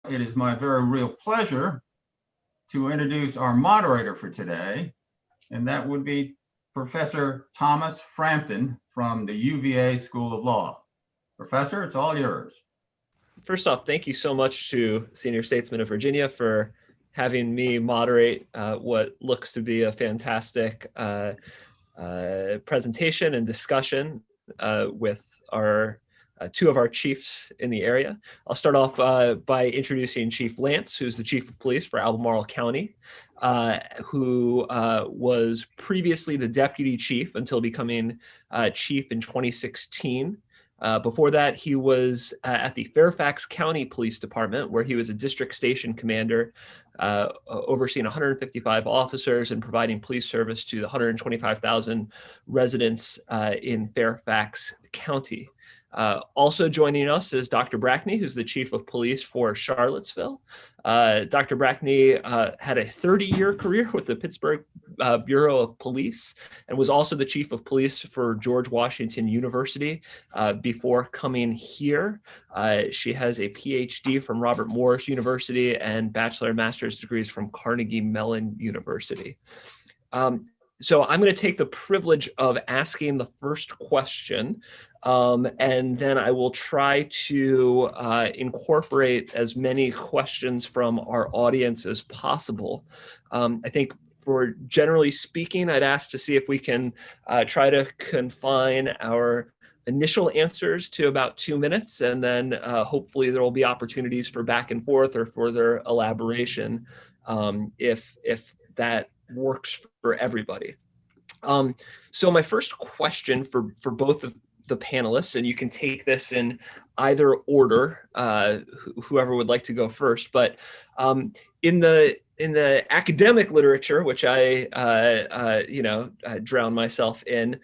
it is my very real pleasure to introduce our moderator for today, and that would be Professor Thomas Frampton from the UVA School of Law. Professor, it's all yours. First off, thank you so much to Senior Statesman of Virginia for having me moderate what looks to be a fantastic presentation and discussion with our two of our chiefs in the area. I'll start off by introducing Chief Lance, who's the Chief of Police for Albemarle County, who was previously the Deputy Chief until becoming Chief in 2016. Before that, he was at the Fairfax County Police Department, where he was a district station commander, overseeing 155 officers and providing police service to the 125,000 residents in Fairfax County. Also joining us is Dr. Brackney, who's the Chief of Police for Charlottesville. Dr. Brackney had a 30-year career with the Pittsburgh Bureau of Police and was also the Chief of Police for George Washington University before coming here. She has a PhD from Robert Morris University and bachelor and master's degrees from Carnegie Mellon University. So I'm going to take the privilege of asking the first question, and then I will try to incorporate as many questions from our audience as possible. I think for generally speaking, I'd ask to see if we can try to confine our initial answers to about 2 minutes, and then hopefully there will be opportunities for back and forth or further elaboration if that works for everybody. So my first question for both of the panelists, and you can take this in either order, whoever would like to go first, but in the academic literature, which I drown myself in,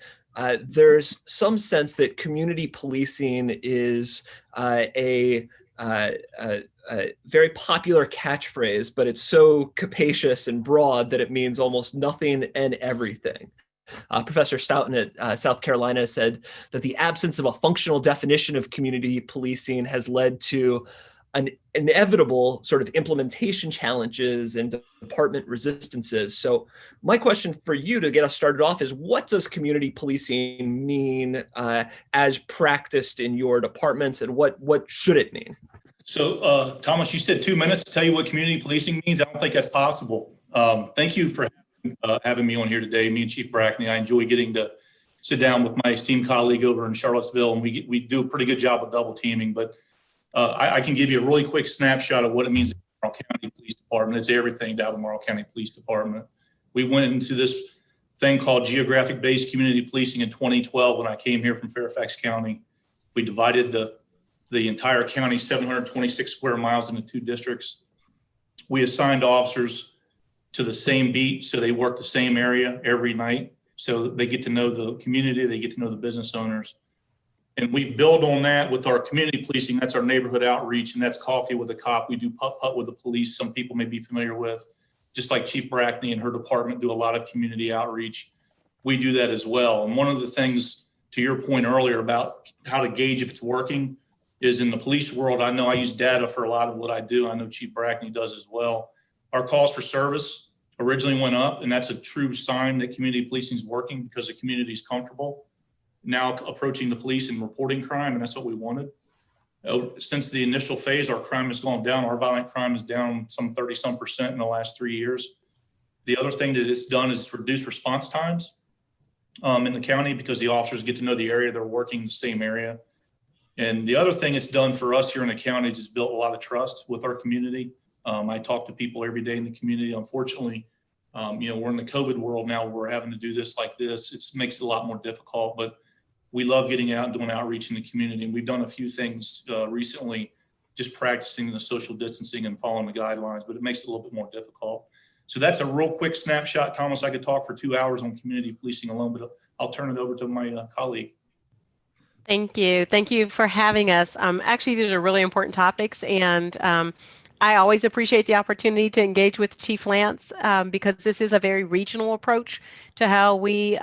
there's some sense that community policing is a very popular catchphrase, but it's so capacious and broad that it means almost nothing and everything. Professor Stoughton at South Carolina said that the absence of a functional definition of community policing has led to an inevitable sort of implementation challenges and department resistances. So my question for you to get us started off is, what does community policing mean as practiced in your departments, and what should it mean? So Thomas, you said 2 minutes to tell you what community policing means. I don't think that's possible. Thank you for having me on here today, me and Chief Brackney. I enjoy getting to sit down with my esteemed colleague over in Charlottesville, and we do a pretty good job of double teaming, but I can give you a really quick snapshot of what it means to the Albemarle County Police Department. It's everything to Albemarle County Police Department. We went into this thing called geographic-based community policing in 2012 when I came here from Fairfax County. We divided the entire county, 726 square miles, into 2 districts. We assigned officers to the same beat, so they work the same area every night. So they get to know the community, they get to know the business owners. And we build on that with our community policing. That's our neighborhood outreach, and that's coffee with a cop. We do putt-putt with the police, some people may be familiar with. Just like Chief Brackney and her department do a lot of community outreach, we do that as well. And one of the things, to your point earlier about how to gauge if it's working, is in the police world, I know I use data for a lot of what I do. I know Chief Brackney does as well. Our calls for service originally went up, and that's a true sign that community policing is working because the community is comfortable now approaching the police and reporting crime, and that's what we wanted. Since the initial phase, our crime has gone down. Our violent crime is down some 30-some% in the last 3 years. The other thing that it's done is reduce response times in the county because the officers get to know the area, they're working in the same area. And the other thing it's done for us here in the county is it's built a lot of trust with our community. I talk to people every day in the community. Unfortunately, we're in the COVID world now where we're having to do this like this. It makes it a lot more difficult, but we love getting out and doing outreach in the community. And we've done a few things recently, just practicing the social distancing and following the guidelines, but it makes it a little bit more difficult. So that's a real quick snapshot. Thomas, I could talk for 2 hours on community policing alone, but I'll turn it over to my colleague. Thank you. Thank you for having us. Actually, these are really important topics, and I always appreciate the opportunity to engage with Chief Lance because this is a very regional approach to how we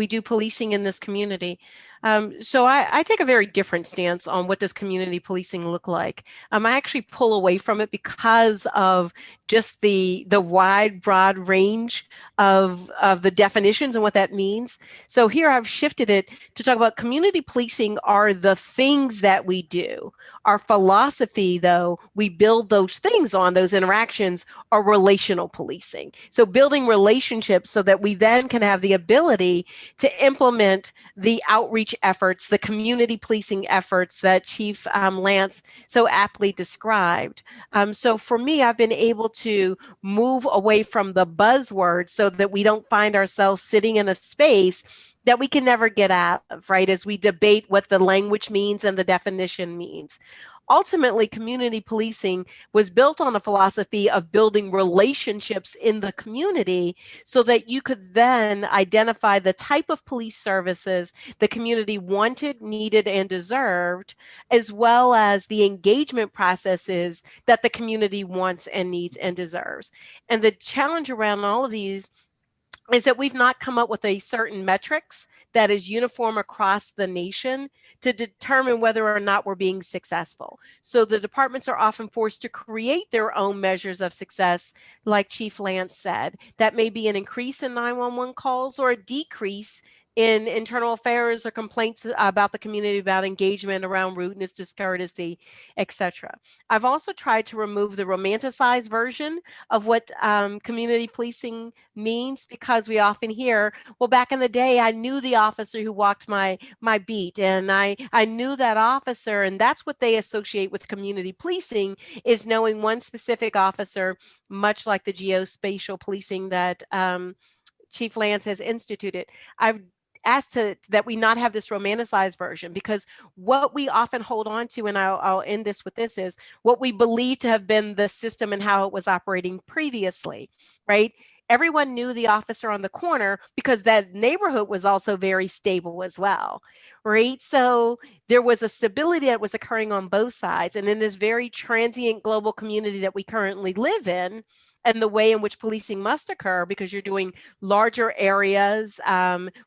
do policing in this community. So I take a very different stance on what does community policing look like. I actually pull away from it because of just the wide, broad range of the definitions and what that means. So here I've shifted it to talk about community policing are the things that we do. Our philosophy, though, we build those things on, those interactions, are relational policing. So building relationships so that we then can have the ability to implement the outreach efforts, the community policing efforts that Chief Lance so aptly described. So for me, I've been able to move away from the buzzwords so that we don't find ourselves sitting in a space that we can never get out of, right? As we debate what the language means and the definition means. Ultimately, community policing was built on a philosophy of building relationships in the community so that you could then identify the type of police services the community wanted, needed, and deserved, as well as the engagement processes that the community wants and needs and deserves. And the challenge around all of these is that we've not come up with a certain metrics that is uniform across the nation to determine whether or not we're being successful. So the departments are often forced to create their own measures of success, like Chief Lance said. That may be an increase in 911 calls or a decrease in internal affairs or complaints about the community about engagement around rudeness, discourtesy, etc. I've also tried to remove the romanticized version of what community policing means, because we often hear, well, back in the day, I knew the officer who walked my beat, and I knew that officer, and that's what they associate with community policing, is knowing one specific officer, much like the geospatial policing that Chief Lance has instituted. I've asked that we not have this romanticized version, because what we often hold on to, and I'll end this with this, is what we believe to have been the system and how it was operating previously, right? Everyone knew the officer on the corner because that neighborhood was also very stable as well, right? So there was a stability that was occurring on both sides. And in this very transient global community that we currently live in, and the way in which policing must occur, because you're doing larger areas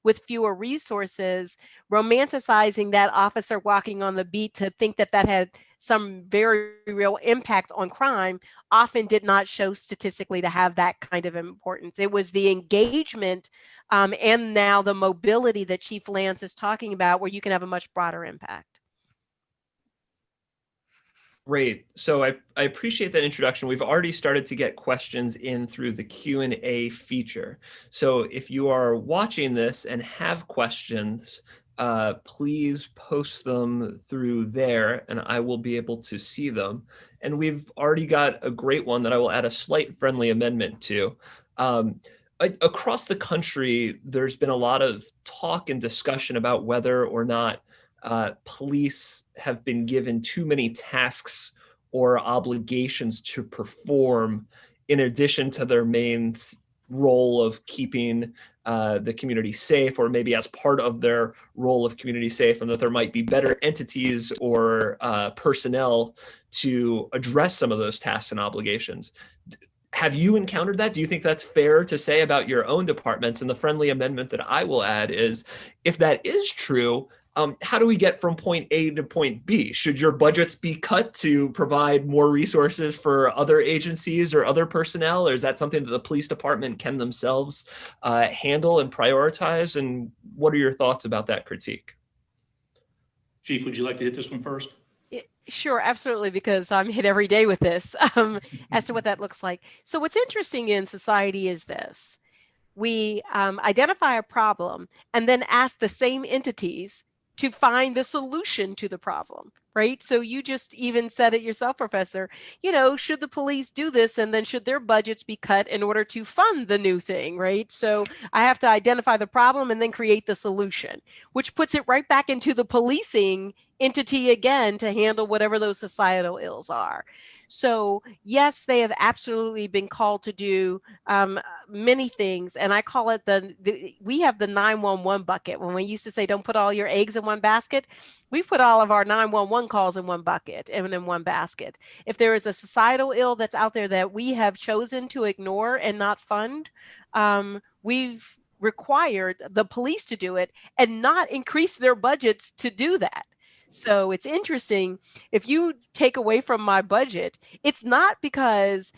with fewer resources, romanticizing that officer walking on the beat to think that that had some very real impact on crime often did not show statistically to have that kind of importance. It was the engagement and now the mobility that Chief Lance is talking about, where you can have a much broader impact. Great. So I appreciate that introduction. We've already started to get questions in through the Q&A feature. So if you are watching this and have questions, please post them through there and I will be able to see them. And we've already got a great one that I will add a slight friendly amendment to. Across the country, there's been a lot of talk and discussion about whether or not police have been given too many tasks or obligations to perform in addition to their main role of keeping the community safe, or maybe as part of their role of community safe, and that there might be better entities or personnel to address some of those tasks and obligations. Have you encountered that? Do you think that's fair to say about your own departments? And the friendly amendment that I will add is, if that is true, how do we get from point A to point B? Should your budgets be cut to provide more resources for other agencies or other personnel? Or is that something that the police department can themselves handle and prioritize? And what are your thoughts about that critique? Chief, would you like to hit this one first? Sure, absolutely, because I'm hit every day with this as to what that looks like. So what's interesting in society is this. We identify a problem and then ask the same entities to find the solution to the problem, right? So you just even said it yourself, Professor, should the police do this, and then should their budgets be cut in order to fund the new thing, right? So I have to identify the problem and then create the solution, which puts it right back into the policing entity again to handle whatever those societal ills are. So yes, they have absolutely been called to do many things, and I call it we have the 911 bucket. When we used to say, don't put all your eggs in one basket, we put all of our 911 calls in one bucket and in one basket. If there is a societal ill that's out there that we have chosen to ignore and not fund, we've required the police to do it and not increase their budgets to do that. So it's interesting. If you take away from my budget, it's not because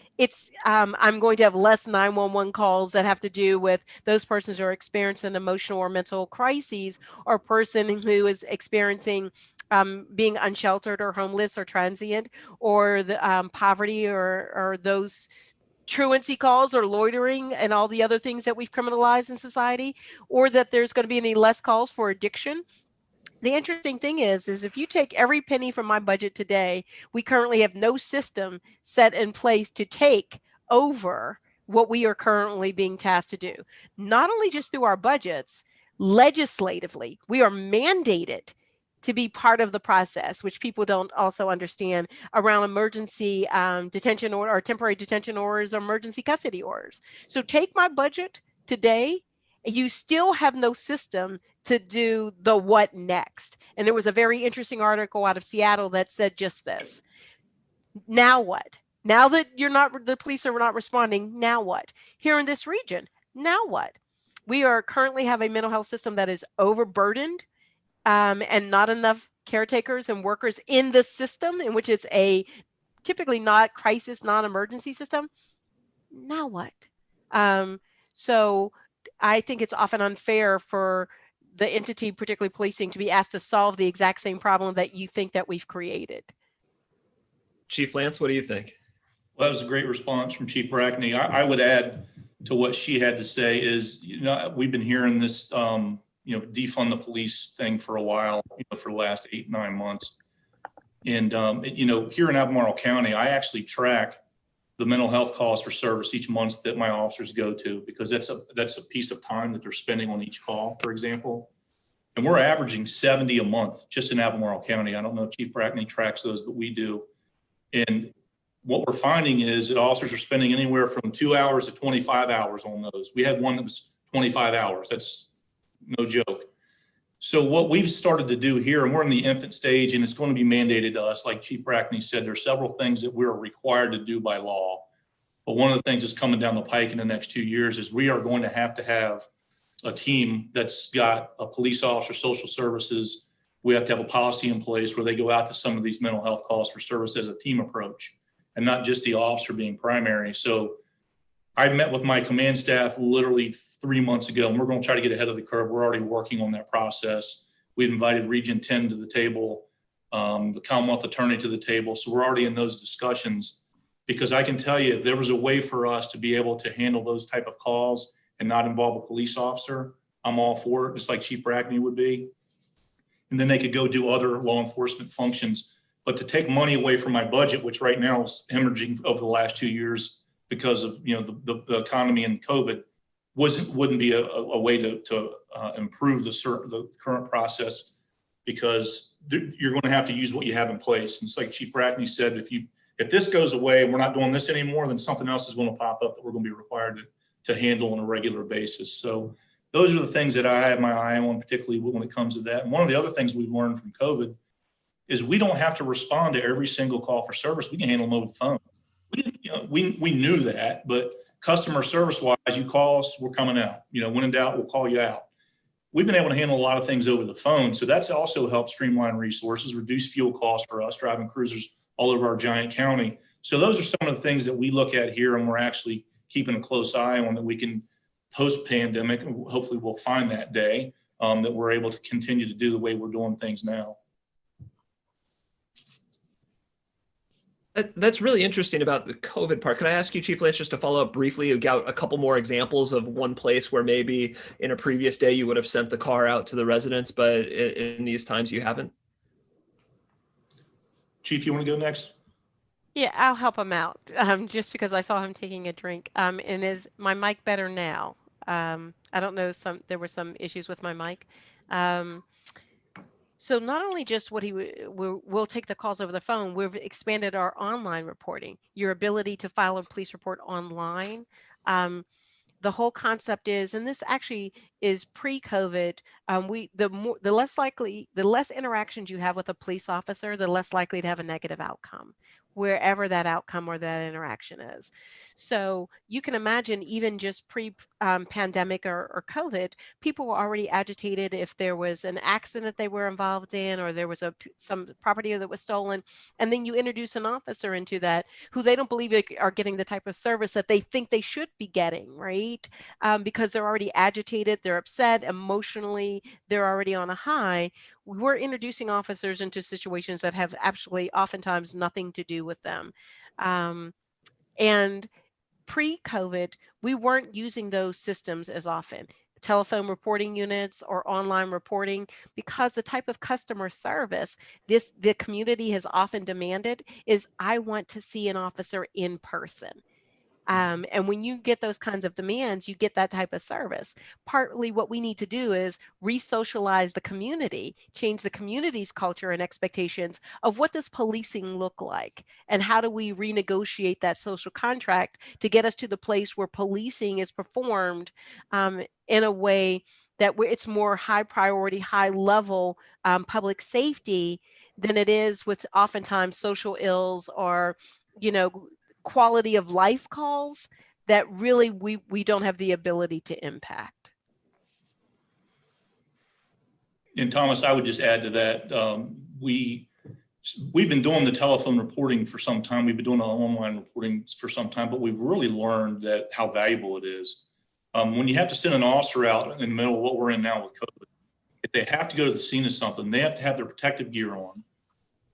I'm going to have less 911 calls that have to do with those persons who are experiencing emotional or mental crises, or a person who is experiencing being unsheltered or homeless or transient, or the poverty, or those truancy calls or loitering and all the other things that we've criminalized in society, or that there's going to be any less calls for addiction. The interesting thing is if you take every penny from my budget today, we currently have no system set in place to take over what we are currently being tasked to do. Not only just through our budgets, legislatively, we are mandated to be part of the process, which people don't also understand, around emergency detention or temporary detention orders or emergency custody orders. So take my budget today, you still have no system to do the what next. And there was a very interesting article out of Seattle that said just this. Now what? Now that the police are not responding, now what? Here in this region, now what? We are currently have a mental health system that is overburdened, and not enough caretakers and workers in the system, in which it's a typically not crisis, non-emergency system. Now what? So I think it's often unfair for the entity, particularly policing, to be asked to solve the exact same problem that you think that we've created. Chief Lance, what do you think? Well, that was a great response from Chief Brackney. I would add to what she had to say is, we've been hearing this, defund the police thing for a while, for the last 8-9 months. And, here in Albemarle County, I actually track the mental health calls for service each month that my officers go to, because that's a piece of time that they're spending on each call, for example. And we're averaging 70 a month just in Albemarle County. I don't know if Chief Brackney tracks those, but we do. And what we're finding is that officers are spending anywhere from 2 hours to 25 hours on those. We had one that was 25 hours. That's no joke. So what we've started to do here, and we're in the infant stage, and it's going to be mandated to us, like Chief Brackney said, there's several things that we're required to do by law. But one of the things that's coming down the pike in the next 2 years is we are going to have a team that's got a police officer, social services. We have to have a policy in place where they go out to some of these mental health calls for service as a team approach, and not just the officer being primary. So I met with my command staff literally 3 months ago, and we're going to try to get ahead of the curve. We're already working on that process. We've invited Region 10 to the table, the Commonwealth Attorney to the table. So we're already in those discussions, because I can tell you, if there was a way for us to be able to handle those type of calls and not involve a police officer, I'm all for it, just like Chief Brackney would be. And then they could go do other law enforcement functions. But to take money away from my budget, which right now is hemorrhaging over the last 2 years because of the economy and COVID, wouldn't be a way to improve the current process, because you're going to have to use what you have in place. And it's like Chief Brackney said, if this goes away and we're not doing this anymore, then something else is going to pop up that we're going to be required to handle on a regular basis. So those are the things that I have my eye on, particularly when it comes to that. And one of the other things we've learned from COVID is we don't have to respond to every single call for service. We can handle them over the phone. We knew that, but customer service wise, you call us, we're coming out. When in doubt, we'll call you out. We've been able to handle a lot of things over the phone. So that's also helped streamline resources, reduce fuel costs for us driving cruisers all over our giant county. So those are some of the things that we look at here, and we're actually keeping a close eye on, that we can post-pandemic, hopefully we'll find that day, that we're able to continue to do the way we're doing things now. That's really interesting about the COVID part. Can I ask you, Chief Lance, just to follow up briefly, you got a couple more examples of one place where maybe in a previous day you would have sent the car out to the residents, but in these times you haven't? Chief, you want to go next? Yeah, I'll help him out, just because I saw him taking a drink. And is my mic better now? I don't know, there were some issues with my mic. So not only just we'll take the calls over the phone, we've expanded our online reporting, your ability to file a police report online. The whole concept is, and this actually is pre-COVID, the less interactions you have with a police officer, the less likely to have a negative outcome. wherever that outcome or that interaction is. So you can imagine, even just pre-pandemic or COVID, people were already agitated if there was an accident they were involved in, or there was some property that was stolen. And then you introduce an officer into that who they don't believe are getting the type of service that they think they should be getting, right? Because they're already agitated, they're upset, emotionally, they're already on a high. We're introducing officers into situations that have actually oftentimes nothing to do with them. And pre-COVID, we weren't using those systems as often, telephone reporting units or online reporting, because the type of customer service the community has often demanded is, I want to see an officer in person. And when you get those kinds of demands, you get that type of service. Partly what we need to do is re-socialize the community, change the community's culture and expectations of what does policing look like, and how do we renegotiate that social contract to get us to the place where policing is performed in a way that it's more high priority, high level public safety than it is with oftentimes social ills or, quality of life calls that really we don't have the ability to impact. And Thomas, I would just add to that, we've been doing the telephone reporting for some time. We've been doing online reporting for some time, but we've really learned that how valuable it is. When you have to send an officer out in the middle of what we're in now with COVID, if they have to go to the scene of something, they have to have their protective gear on.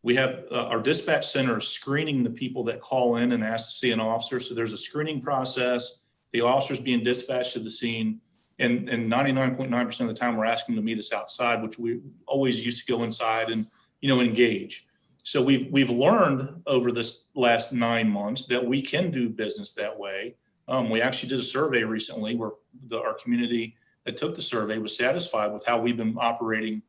We have our dispatch center screening the people that call in and ask to see an officer. So there's a screening process. The officer's being dispatched to the scene. And 99.9% of the time we're asking them to meet us outside, which we always used to go inside and, engage. So we've learned over this last 9 months that we can do business that way. We actually did a survey recently where our community that took the survey was satisfied with how we've been operating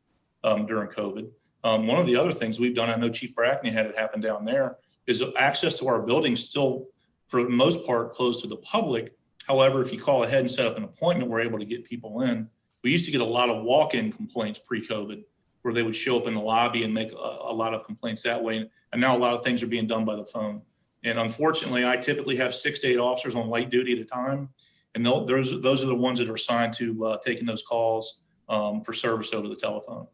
during COVID. One of the other things we've done, I know Chief Brackney had it happen down there, is access to our buildings still, for the most part, closed to the public. However, if you call ahead and set up an appointment, we're able to get people in. We used to get a lot of walk-in complaints pre-COVID, where they would show up in the lobby and make a lot of complaints that way. And now a lot of things are being done by the phone. And unfortunately, I typically have 6 to 8 officers on light duty at a time. And those are the ones that are assigned to taking those calls for service over the telephone.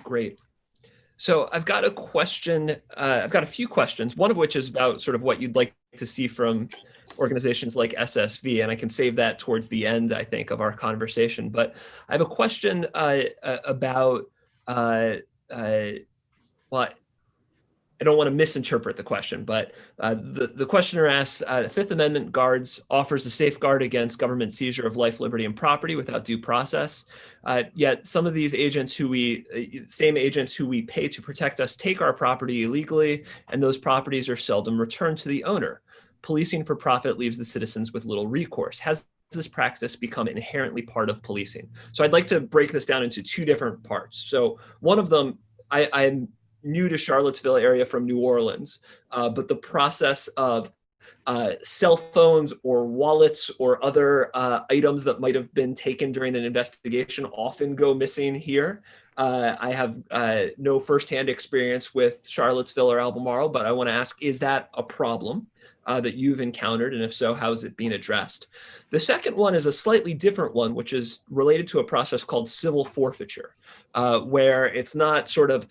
Great. So I've got a question. I've got a few questions, one of which is about sort of what you'd like to see from organizations like SSV, and I can save that towards the end, I think, of our conversation. But I have a question about, well, I don't want to misinterpret the question, but the questioner asks, Fifth Amendment guards offers a safeguard against government seizure of life, liberty, and property without due process. Yet some of these agents same agents who we pay to protect us take our property illegally, and those properties are seldom returned to the owner. Policing for profit leaves the citizens with little recourse. Has this practice become inherently part of policing? So I'd like to break this down into 2 different parts. So one of them, I'm new to Charlottesville area from New Orleans, but the process of cell phones or wallets or other items that might have been taken during an investigation often go missing here. I have no firsthand experience with Charlottesville or Albemarle, but I want to ask, is that a problem that you've encountered? And if so, how is it being addressed? The second one is a slightly different one, which is related to a process called civil forfeiture, where it's not sort of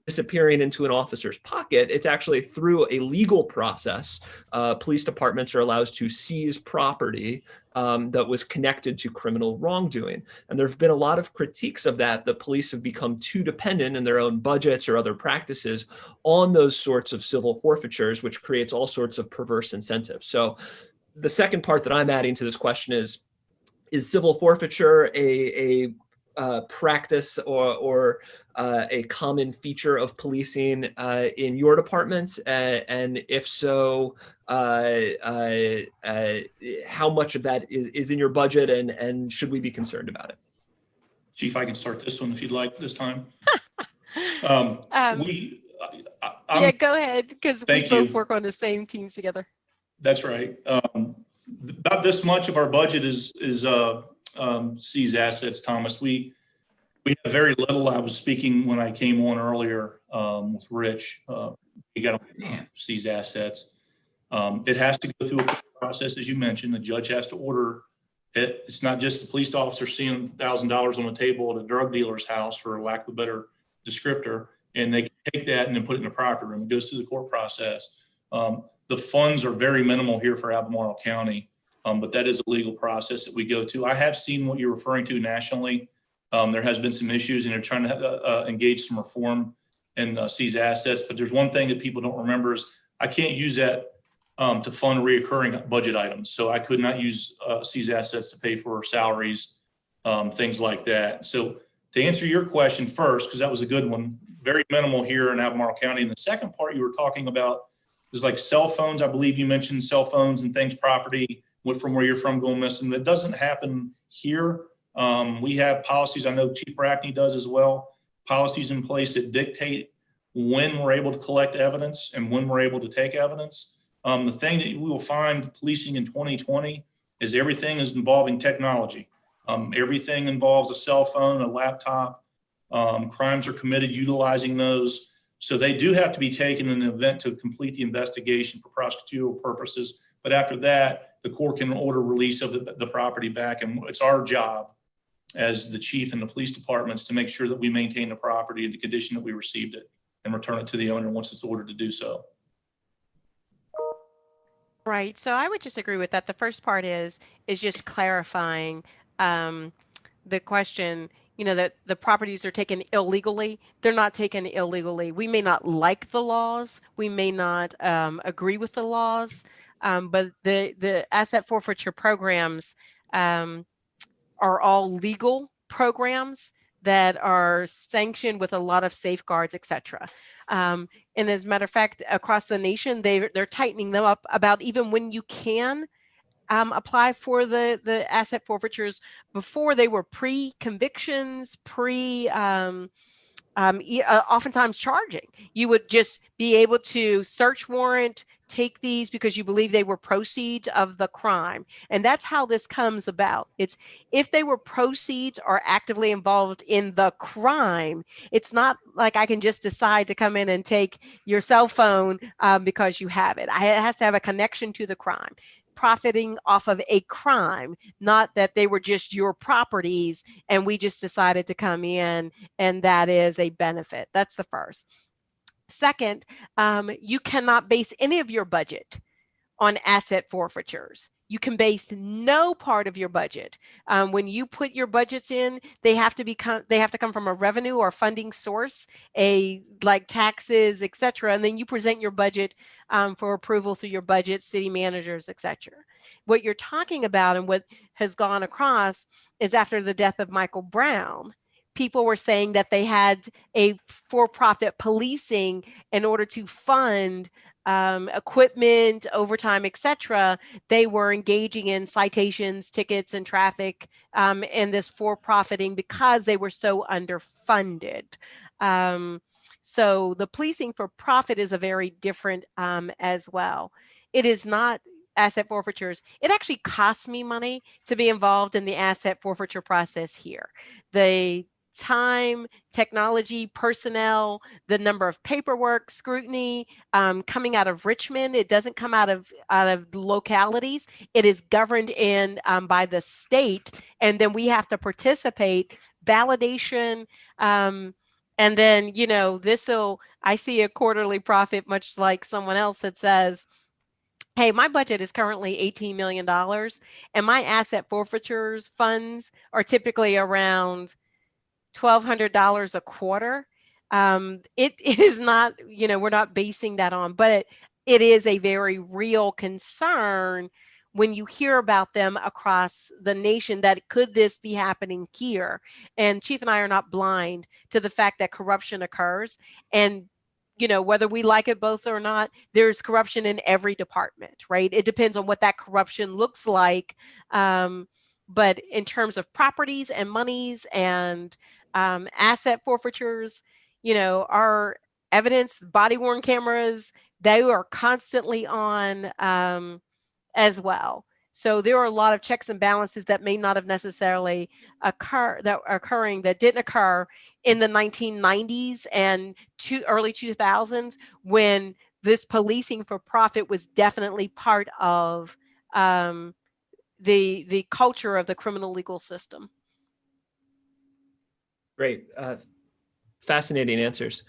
disappearing into an officer's pocket. It's actually through a legal process. Police departments are allowed to seize property that was connected to criminal wrongdoing. And there have been a lot of critiques of that. The police have become too dependent in their own budgets or other practices on those sorts of civil forfeitures, which creates all sorts of perverse incentives. So the second part that I'm adding to this question is civil forfeiture a practice or a common feature of policing in your departments? And if so, how much of that is in your budget, and should we be concerned about it? Chief, I can start this one if you'd like this time. Yeah, go ahead, because we both work on the same teams together. That's right. About this much of our budget is seized assets, Thomas. We have very little. I was speaking when I came on earlier with Rich. He got Yeah. to seize assets. It has to go through a process, as you mentioned. The judge has to order it. It's not just the police officer seeing $1,000 on the table at a drug dealer's house, for lack of a better descriptor, and they can take that and then put it in the property room. It goes through the court process. The funds are very minimal here for Albemarle County, but that is a legal process that we go to. I have seen what you're referring to nationally. There has been some issues, and they're trying to engage some reform and seize assets. But there's one thing that people don't remember is I can't use that to fund reoccurring budget items. So I could not use seize assets to pay for salaries, things like that. So to answer your question first, because that was a good one, very minimal here in Albemarle County. And the second part you were talking about is like cell phones. I believe you mentioned cell phones and things, property went from where you're from going missing. That doesn't happen here. We have policies, I know Chief Brackney does as well, policies in place that dictate when we're able to collect evidence and when we're able to take evidence. The thing that we will find policing in 2020 is everything is involving technology. Everything involves a cell phone, a laptop. Crimes are committed utilizing those. So they do have to be taken in an event to complete the investigation for prosecutorial purposes. But after that, the court can order release of the property back. And it's our job as the chief and the police departments to make sure that we maintain the property in the condition that we received it and return it to the owner once it's ordered to do so. Right. So I would just agree with that. The first part is just clarifying the question, that the properties are taken illegally. They're not taken illegally. We may not like the laws. We may not agree with the laws, but the asset forfeiture programs are all legal programs that are sanctioned with a lot of safeguards, et cetera. And as a matter of fact, across the nation, they're tightening them up about even when you can apply for the asset forfeitures. Before, they were pre-convictions, oftentimes charging. You would just be able to search warrant, take these because you believe they were proceeds of the crime. And that's how this comes about. It's if they were proceeds or actively involved in the crime, it's not like I can just decide to come in and take your cell phone because you have it. It has to have a connection to the crime, profiting off of a crime, not that they were just your properties and we just decided to come in and that is a benefit. That's the first. Second, you cannot base any of your budget on asset forfeitures. You can base no part of your budget. When you put your budgets in, they have to come from a revenue or funding source, like taxes, et cetera. And then you present your budget for approval through your budget, city managers, et cetera. What you're talking about and what has gone across is after the death of Michael Brown, people were saying that they had a for-profit policing in order to fund equipment, overtime, et cetera. They were engaging in citations, tickets, and traffic in this for-profiting because they were so underfunded. So the policing for profit is a very different as well. It is not asset forfeitures. It actually costs me money to be involved in the asset forfeiture process here. The time, technology, personnel, the number of paperwork, scrutiny coming out of Richmond. It doesn't come out of localities. It is governed in by the state, and then we have to participate, validation, and then I see a quarterly profit, much like someone else that says, hey, my budget is currently $18 million, and my asset forfeitures funds are typically around $1,200 a quarter. It is not, we're not basing that on, but it is a very real concern when you hear about them across the nation that could this be happening here? And Chief and I are not blind to the fact that corruption occurs. And whether we like it both or not, there's corruption in every department, right? It depends on what that corruption looks like. But in terms of properties and monies and asset forfeitures, our evidence, body-worn cameras, they are constantly on as well. So there are a lot of checks and balances that may not have necessarily occurring that didn't occur in the 1990s and early 2000s, when this policing for profit was definitely part of the culture of the criminal legal system. Great. Fascinating answers.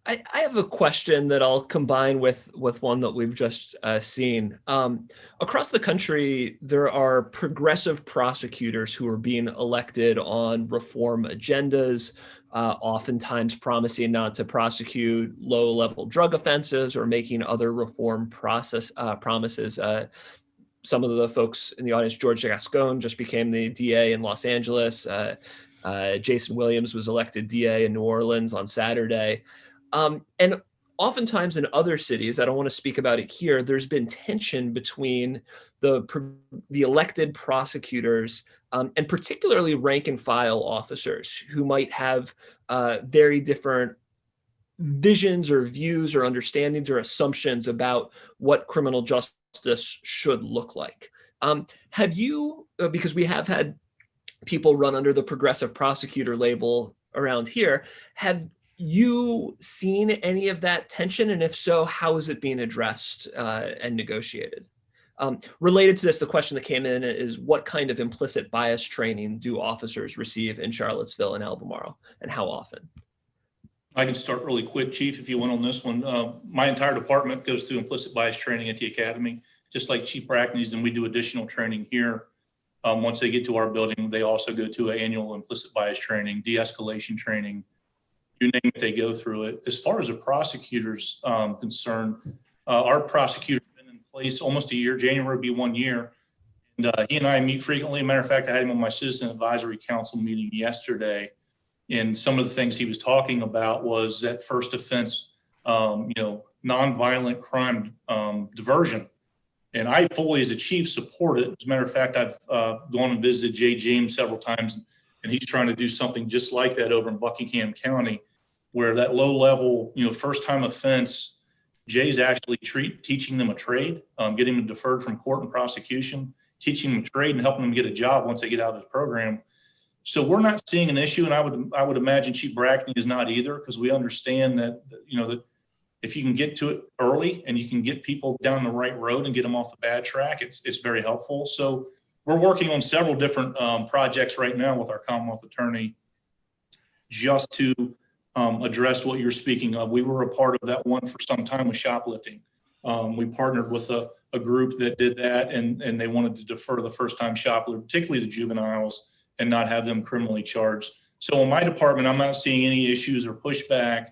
I have a question that I'll combine with one that we've just seen. Across the country, there are progressive prosecutors who are being elected on reform agendas, oftentimes promising not to prosecute low-level drug offenses or making other reform promises. Some of the folks in the audience, George Gascon just became the DA in Los Angeles. Jason Williams was elected DA in New Orleans on Saturday. And oftentimes in other cities, I don't want to speak about it here, there's been tension between the elected prosecutors and particularly rank and file officers who might have very different visions or views or understandings or assumptions about what criminal justice should look like. Have you, because we have had people run under the progressive prosecutor label around here, have you seen any of that tension? And if so, how is it being addressed and negotiated? Related to this, the question that came in is, what kind of implicit bias training do officers receive in Charlottesville and Albemarle, and how often? I can start really quick, Chief, if you want on this one. My entire department goes through implicit bias training at the academy, just like Chief Brackney's, and we do additional training here. Once they get to our building, they also go to an annual implicit bias training, de-escalation training. You name it, they go through it. As far as the prosecutors concerned, our prosecutor's been in place almost a year. January will be 1 year. And he and I meet frequently. Matter of fact, I had him on my Citizen Advisory Council meeting yesterday. And some of the things he was talking about was that first offense, nonviolent crime diversion. And I fully, as a chief, support it. As a matter of fact, I've gone and visited Jay James several times, and he's trying to do something just like that over in Buckingham County, where that low level, first time offense, Jay's actually teaching them a trade, getting them deferred from court and prosecution, teaching them a trade and helping them get a job once they get out of the program. So we're not seeing an issue, and I would imagine Chief Brackney is not either, because we understand that, that if you can get to it early and you can get people down the right road and get them off the bad track, it's very helpful. So we're working on several different projects right now with our Commonwealth Attorney just to address what you're speaking of. We were a part of that one for some time with shoplifting. We partnered with a group that did that, and they wanted to defer the first-time shoplifter, particularly the juveniles, and not have them criminally charged. So in my department, I'm not seeing any issues or pushback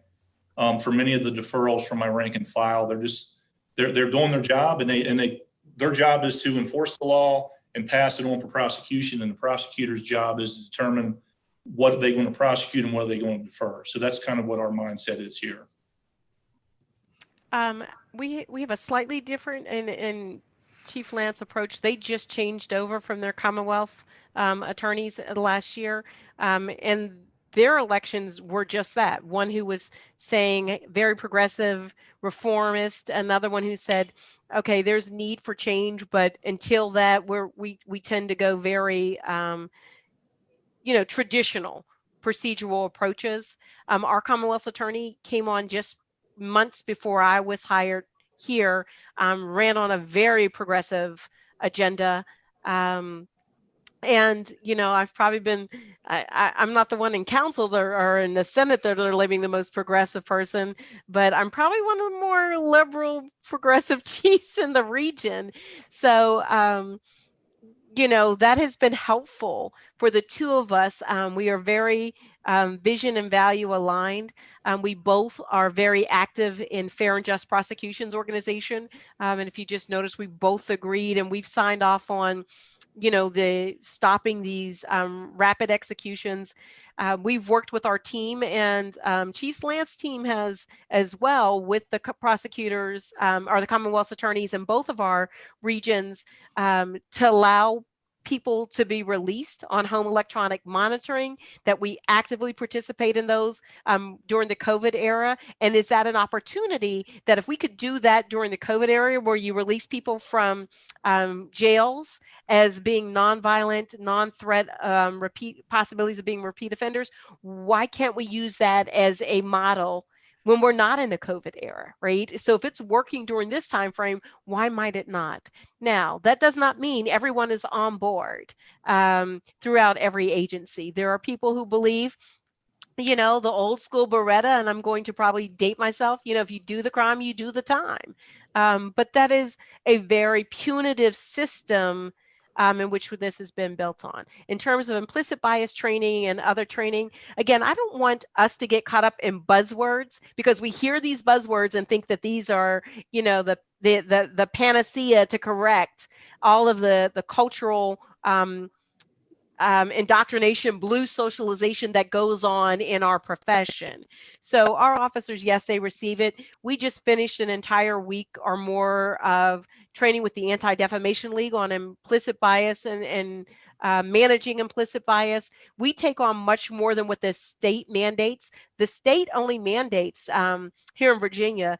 for many of the deferrals from my rank and file. They're doing their job, and their job is to enforce the law and pass it on for prosecution. And the prosecutor's job is to determine what are they going to prosecute and what are they going to defer. So that's kind of what our mindset is here. We have a slightly different in Chief Lance approach. They just changed over from their Commonwealth attorneys last year, and their elections were just that. One who was saying very progressive, reformist, another one who said, okay, there's need for change, but until that, we tend to go very traditional procedural approaches. Our Commonwealth attorney came on just months before I was hired here, ran on a very progressive agenda. And, I've probably been, I'm not the one in council or in the Senate that are living the most progressive person, but I'm probably one of the more liberal progressive chiefs in the region. So, that has been helpful for the two of us. We are very vision and value aligned. We both are very active in Fair and Just Prosecutions Organization. And if you just notice, we both agreed and we've signed off on the stopping these rapid executions. We've worked with our team, and Chief Lance team has as well, with the prosecutors or the Commonwealth attorneys in both of our regions, to allow people to be released on home electronic monitoring, that we actively participate in those during the COVID era? And is that an opportunity that if we could do that during the COVID era, where you release people from jails as being nonviolent, non-threat, repeat possibilities of being repeat offenders, why can't we use that as a model when we're not in the COVID era, right? So if it's working during this time frame, why might it not? Now, that does not mean everyone is on board throughout every agency. There are people who believe, you know, the old school Beretta, and I'm going to probably date myself, you know, if you do the crime, you do the time. But that is a very punitive system in which this has been built on. In terms of implicit bias training and other training, again, I don't want us to get caught up in buzzwords, because we hear these buzzwords and think that these are, you know, the panacea to correct all of the cultural indoctrination, blue socialization that goes on in our profession. So our officers, yes, they receive it. We just finished an entire week or more of training with the Anti-Defamation League on implicit bias and managing implicit bias. We take on much more than what the state mandates. The state only mandates here in Virginia,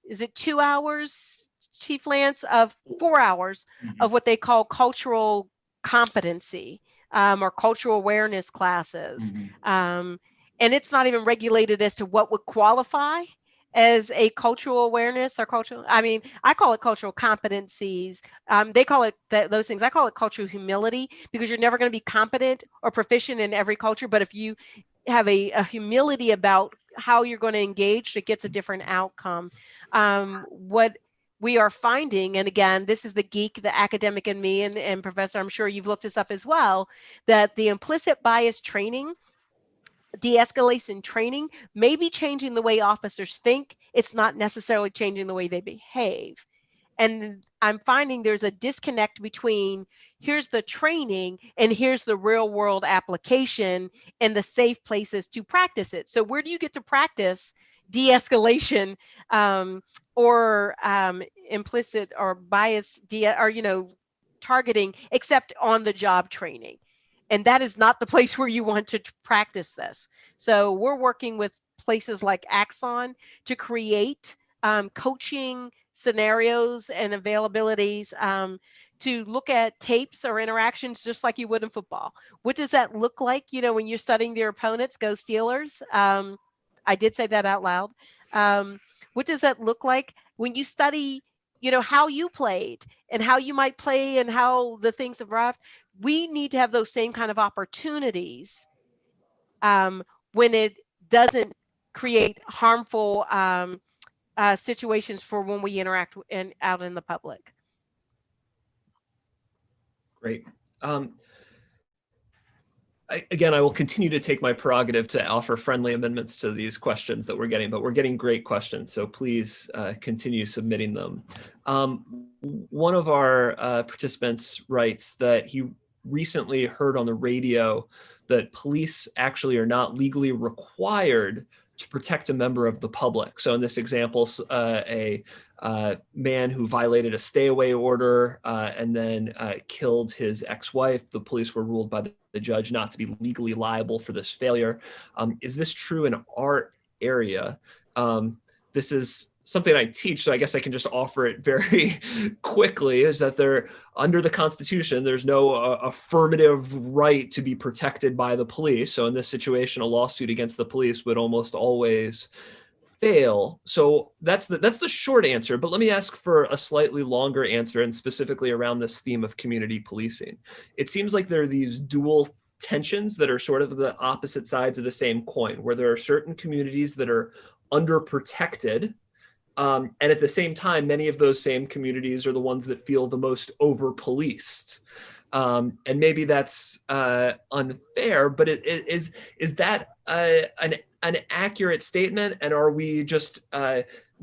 is it 2 hours, Chief Lance, of 4 hours of what they call cultural competency. Or cultural awareness classes. And it's not even regulated as to what would qualify as a cultural awareness or cultural, I mean, I call it cultural competencies. They call it those things. I call it cultural humility, because you're never going to be competent or proficient in every culture. But if you have a humility about how you're going to engage, it gets a different outcome. What we are finding, and again, this is the geek, the academic in me, and Professor, I'm sure you've looked this up as well, that the implicit bias training, de-escalation training, may be changing the way officers think. It's not necessarily changing the way they behave. And I'm finding there's a disconnect between here's the training and here's the real world application and the safe places to practice it. So where do you get to practice de-escalation or implicit or bias or, you know, targeting, except on the job training? And that is not the place where you want to practice this. So we're working with places like Axon to create coaching scenarios and availabilities to look at tapes or interactions just like you would in football. What does that look like, you know, when you're studying their opponents? Go Steelers. I did say that out loud. What does that look like when you study, you know, how you played and how you might play and how the things have arrived? We need to have those same kind of opportunities when it doesn't create harmful situations for when we interact out in the public. Great. Again, I will continue to take my prerogative to offer friendly amendments to these questions that we're getting, but we're getting great questions, so please continue submitting them. One of our participants writes that he recently heard on the radio that police actually are not legally required to protect a member of the public. So in this example, a man who violated a stay away order and then killed his ex-wife, the police were ruled by the judge not to be legally liable for this failure. Is this true in our area? This is something I teach, so I guess I can just offer it very quickly, is that under the Constitution, there's no affirmative right to be protected by the police. So in this situation, a lawsuit against the police would almost always fail. So that's the short answer, but let me ask for a slightly longer answer, and specifically around this theme of community policing. It seems like there are these dual tensions that are sort of the opposite sides of the same coin, where there are certain communities that are underprotected, and at the same time, many of those same communities are the ones that feel the most over-policed. And maybe that's unfair, but is that an accurate statement? And are we just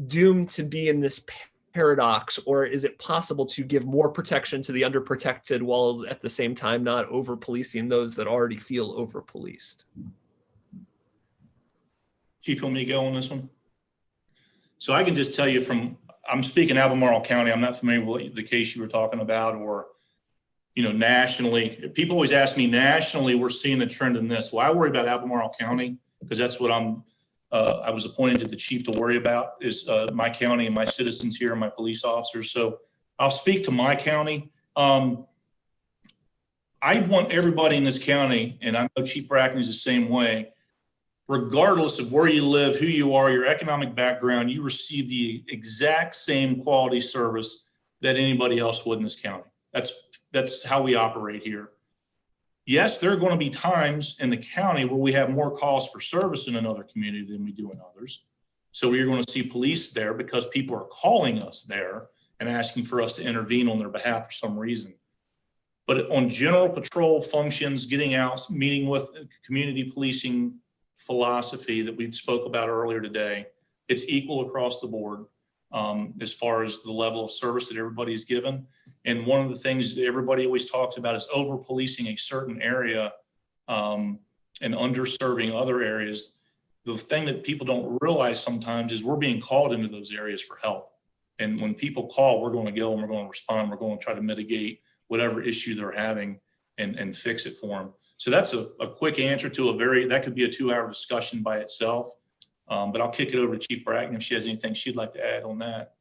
doomed to be in this paradox, or is it possible to give more protection to the underprotected while at the same time not over-policing those that already feel over-policed? Chief, you want me to go on this one? So I can just tell you I'm speaking Albemarle County. I'm not familiar with the case you were talking about or nationally, people always ask me nationally, we're seeing a trend in this. Well, I worry about Albemarle County because that's what I was appointed to the chief to worry about is my county and my citizens here and my police officers. So I'll speak to my county. I want everybody in this county, and I know Chief Brackney is the same way, regardless of where you live, who you are, your economic background, you receive the exact same quality service that anybody else would in this county. That's how we operate here. Yes, there are going to be times in the county where we have more calls for service in another community than we do in others. So we're going to see police there because people are calling us there and asking for us to intervene on their behalf for some reason. But on general patrol functions, getting out, meeting with community policing philosophy that we spoke about earlier today, it's equal across the board as far as the level of service that everybody is given. And one of the things that everybody always talks about is over policing a certain area and underserving other areas. The thing that people don't realize sometimes is we're being called into those areas for help. And when people call, we're going to go and we're going to respond. We're going to try to mitigate whatever issue they're having and fix it for them. So that's a quick answer to that could be a 2-hour discussion by itself. But I'll kick it over to Chief Brackney if she has anything she'd like to add on that.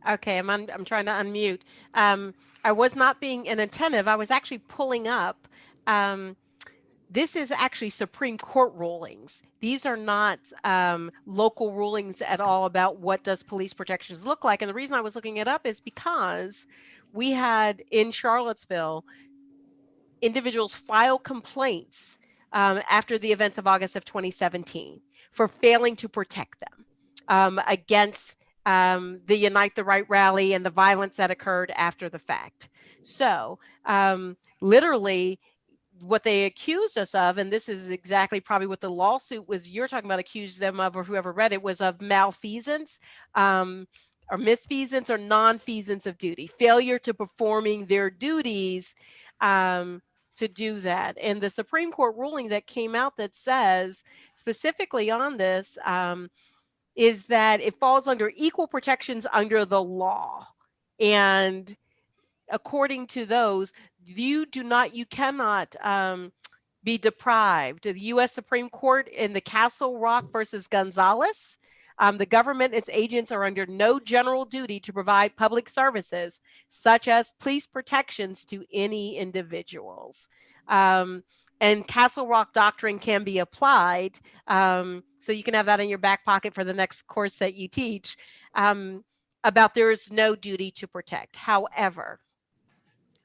Okay, I'm trying to unmute. I was not being inattentive. I was actually pulling up. This is actually Supreme Court rulings. These are not local rulings at all about what does police protections look like. And the reason I was looking it up is because we had in Charlottesville individuals file complaints after the events of August of 2017 for failing to protect them against the Unite the Right rally and the violence that occurred after the fact. So literally what they accused us of, and this is exactly probably what the lawsuit was you're talking about, accused them of, or whoever read it, was of malfeasance or misfeasance or nonfeasance of duty, failure to performing their duties to do that. And the Supreme Court ruling that came out that says specifically on this is that it falls under equal protections under the law. And according to those, you cannot be deprived. The U.S. Supreme Court in the Castle Rock versus Gonzalez, the government, its agents are under no general duty to provide public services, such as police protections to any individuals. And Castle Rock doctrine can be applied. So you can have that in your back pocket for the next course that you teach about there is no duty to protect. However,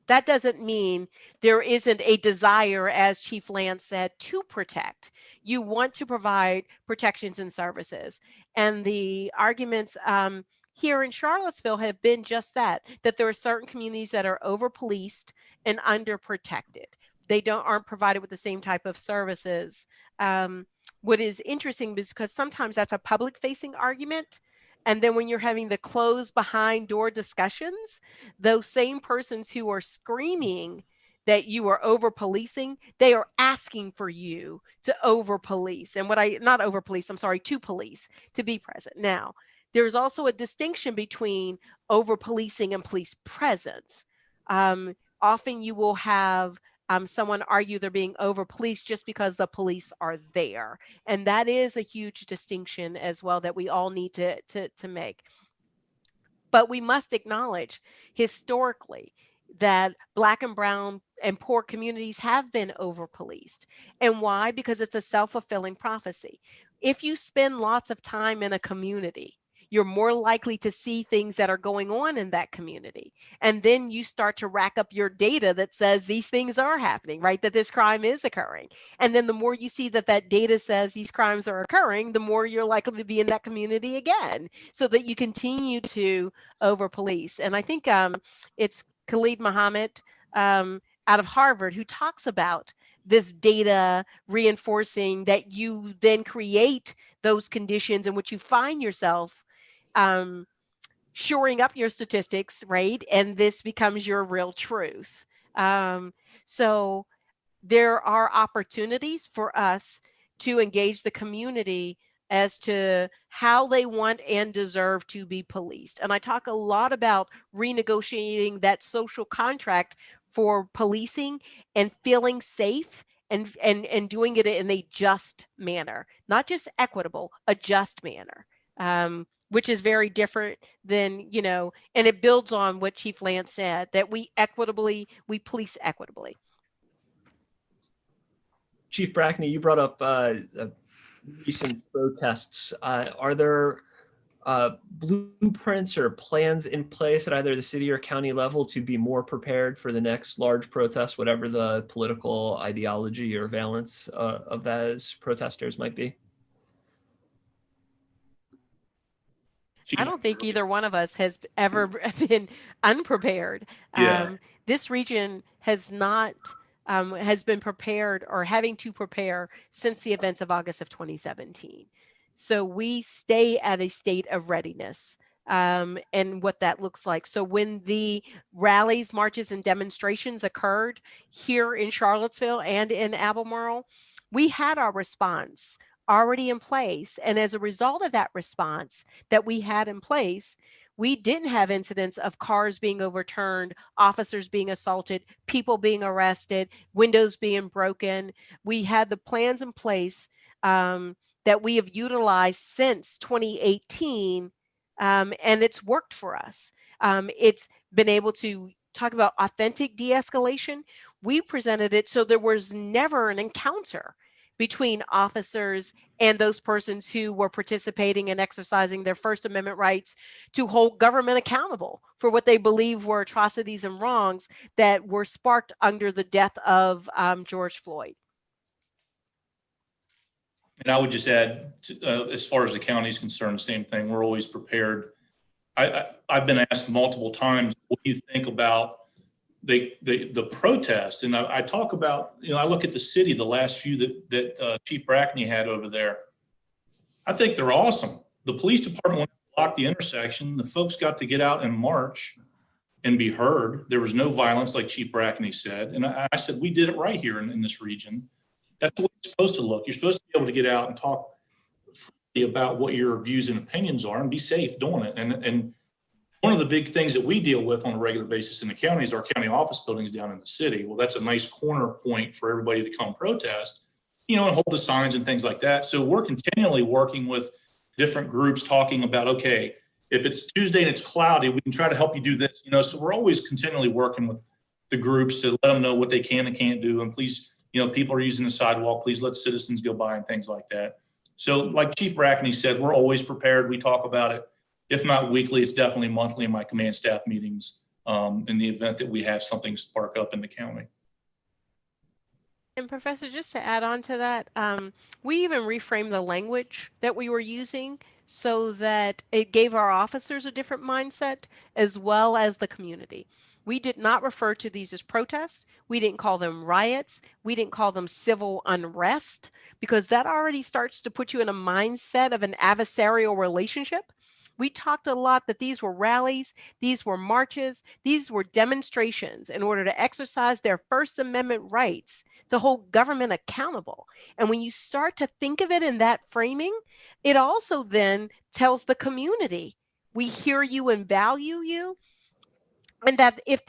that doesn't mean there isn't a desire, as Chief Lance said, to protect. You want to provide protections and services. And the arguments here in Charlottesville have been just that there are certain communities that are over-policed and underprotected. They aren't provided with the same type of services. What is interesting is because sometimes that's a public-facing argument. And then when you're having the closed behind door discussions, those same persons who are screaming that you are over policing, they are asking for you to over police. And to police, to be present. Now, there's also a distinction between over policing and police presence. Often you will have someone argue they're being over policed just because the police are there. And that is a huge distinction as well that we all need to make. But we must acknowledge historically that Black and brown and poor communities have been over policed. And why? Because it's a self-fulfilling prophecy. If you spend lots of time in a community, you're more likely to see things that are going on in that community. And then you start to rack up your data that says these things are happening, right? That this crime is occurring. And then the more you see that data says these crimes are occurring, the more you're likely to be in that community again, so that you continue to over police. And I think it's Khalid Muhammad out of Harvard who talks about this data reinforcing that you then create those conditions in which you find yourself shoring up your statistics, right? And this becomes your real truth. So there are opportunities for us to engage the community as to how they want and deserve to be policed. And I talk a lot about renegotiating that social contract for policing and feeling safe and doing it in a just manner, not just equitable, a just manner. Which is very different than, and it builds on what Chief Lance said, that we police equitably. Chief Brackney, you brought up recent protests. Are there blueprints or plans in place at either the city or county level to be more prepared for the next large protest, whatever the political ideology or valence of those protesters might be? I don't think either one of us has ever been unprepared. Yeah. This region has not has been prepared or having to prepare since the events of August of 2017. So we stay at a state of readiness. And what that looks like. So when the rallies, marches, and demonstrations occurred here in Charlottesville and in Albemarle, we had our response already in place. And as a result of that response that we had in place, we didn't have incidents of cars being overturned, officers being assaulted, people being arrested, windows being broken. We had the plans in place that we have utilized since 2018, and it's worked for us. It's been able to talk about authentic de-escalation. We presented it so there was never an encounter between officers and those persons who were participating and exercising their First Amendment rights to hold government accountable for what they believe were atrocities and wrongs that were sparked under the death of George Floyd. And I would just add, as far as the county is concerned, the same thing. We're always prepared. I've been asked multiple times, what do you think about the protests? And I talk about, I look at the city, the last few that Chief Brackney had over there. I think they're awesome. The police department went to block the intersection. The folks got to get out and march and be heard. There was no violence, like Chief Brackney said. And I said, we did it right here in this region. That's the way it's supposed to look. You're supposed to be able to get out and talk freely about what your views and opinions are and be safe doing it. And one of the big things that we deal with on a regular basis in the county is our county office buildings down in the city. Well, that's a nice corner point for everybody to come protest, and hold the signs and things like that. So we're continually working with different groups talking about, okay, if it's Tuesday and it's cloudy, we can try to help you do this, so we're always continually working with the groups to let them know what they can and can't do. And please, people are using the sidewalk, please let citizens go by and things like that. So like Chief Brackney said, we're always prepared. We talk about it. If not weekly, it's definitely monthly in my command staff meetings in the event that we have something spark up in the county. And Professor, just to add on to that, we even reframed the language that we were using so that it gave our officers a different mindset as well as the community. We did not refer to these as protests. We didn't call them riots. We didn't call them civil unrest, because that already starts to put you in a mindset of an adversarial relationship. We talked a lot that these were rallies, these were marches, these were demonstrations in order to exercise their First Amendment rights to hold government accountable. And when you start to think of it in that framing, it also then tells the community, we hear you and value you. And that if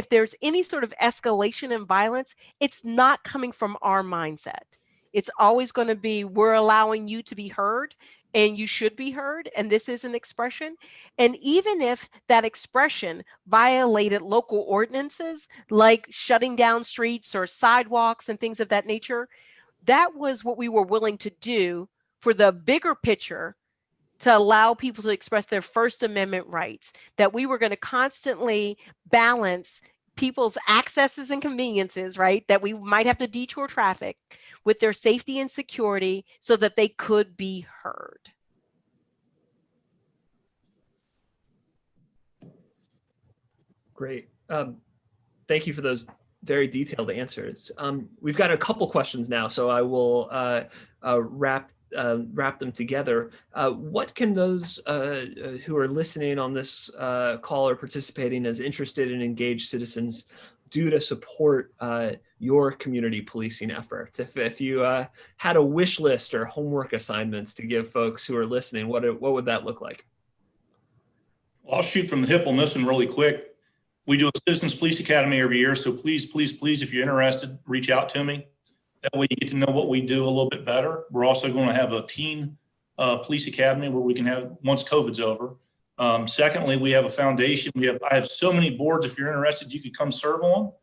there's any sort of escalation in violence, it's not coming from our mindset. It's always going to be, we're allowing you to be heard and you should be heard. And this is an expression. And even if that expression violated local ordinances, like shutting down streets or sidewalks and things of that nature, that was what we were willing to do for the bigger picture, to allow people to express their First Amendment rights, that we were going to constantly balance people's accesses and conveniences, right? That we might have to detour traffic with their safety and security so that they could be heard. Great. Thank you for those very detailed answers. We've got a couple questions now, so I will wrap them together. What can those who are listening on this call or participating as interested and engaged citizens do to support your community policing efforts? If you had a wish list or homework assignments to give folks who are listening, what would that look like? Well, I'll shoot from the hip on this one really quick. We do a Citizens Police Academy every year, so please, if you're interested, reach out to me. That way you get to know what we do a little bit better. We're also going to have a teen police academy where we can have once COVID's over. Secondly, we have a foundation. I have so many boards. If you're interested, you could come serve on.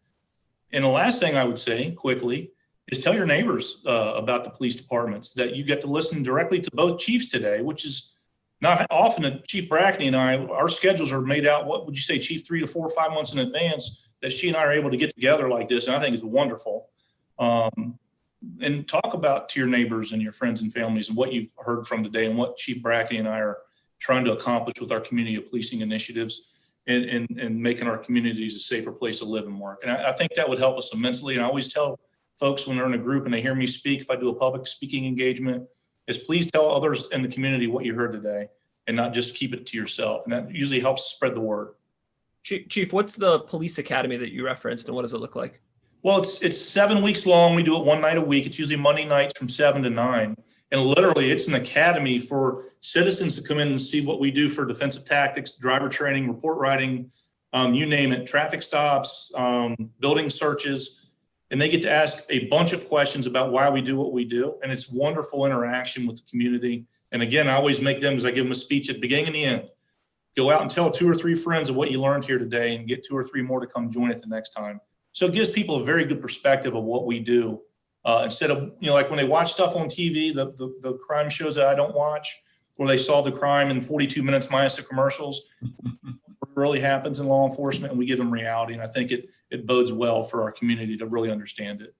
And the last thing I would say quickly is tell your neighbors about the police departments, that you get to listen directly to both chiefs today, which is not often. Chief Brackney and I, our schedules are made out, what would you say, Chief, 3 to 4 or 5 months in advance, that she and I are able to get together like this. And I think it's wonderful. And talk about to your neighbors and your friends and families and what you've heard from today and what Chief Brackney and I are trying to accomplish with our community of policing initiatives and making our communities a safer place to live and work. And I think that would help us immensely. And I always tell folks when they're in a group and they hear me speak, if I do a public speaking engagement, is please tell others in the community what you heard today and not just keep it to yourself. And that usually helps spread the word. Chief, what's the police academy that you referenced and what does it look like? Well, it's 7 weeks long. We do it one night a week. It's usually Monday nights from 7 to 9. And literally, it's an academy for citizens to come in and see what we do for defensive tactics, driver training, report writing, you name it, traffic stops, building searches. And they get to ask a bunch of questions about why we do what we do. And it's wonderful interaction with the community. And again, I always make them, as I give them a speech at the beginning and the end, go out and tell 2 or 3 friends of what you learned here today and get 2 or 3 more to come join us the next time. So it gives people a very good perspective of what we do. Instead of, like when they watch stuff on TV, the crime shows that I don't watch, where they solve the crime in 42 minutes minus the commercials, what really happens in law enforcement, and we give them reality. And I think it bodes well for our community to really understand it.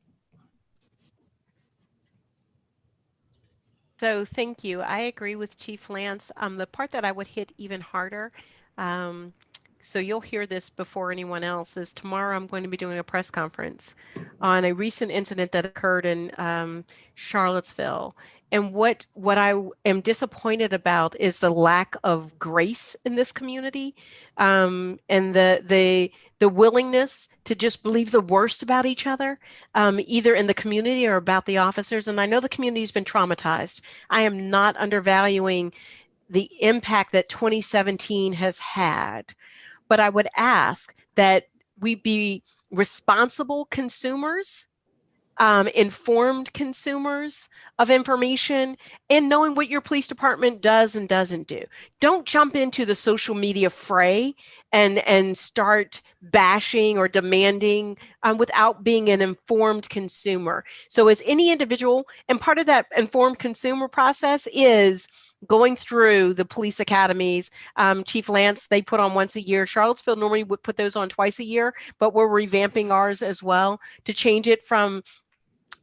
So thank you. I agree with Chief Lance. The part that I would hit even harder, so you'll hear this before anyone else, is tomorrow I'm going to be doing a press conference on a recent incident that occurred in Charlottesville. And what I am disappointed about is the lack of grace in this community, and the willingness to just believe the worst about each other, either in the community or about the officers. And I know the community's been traumatized. I am not undervaluing the impact that 2017 has had. But I would ask that we be responsible consumers, informed consumers of information, and knowing what your police department does and doesn't do. Don't jump into the social media fray and start bashing or demanding without being an informed consumer. So as any individual, and part of that informed consumer process is going through the police academies. Chief Lance, they put on once a year. Charlottesville normally would put those on twice a year, but we're revamping ours as well to change it from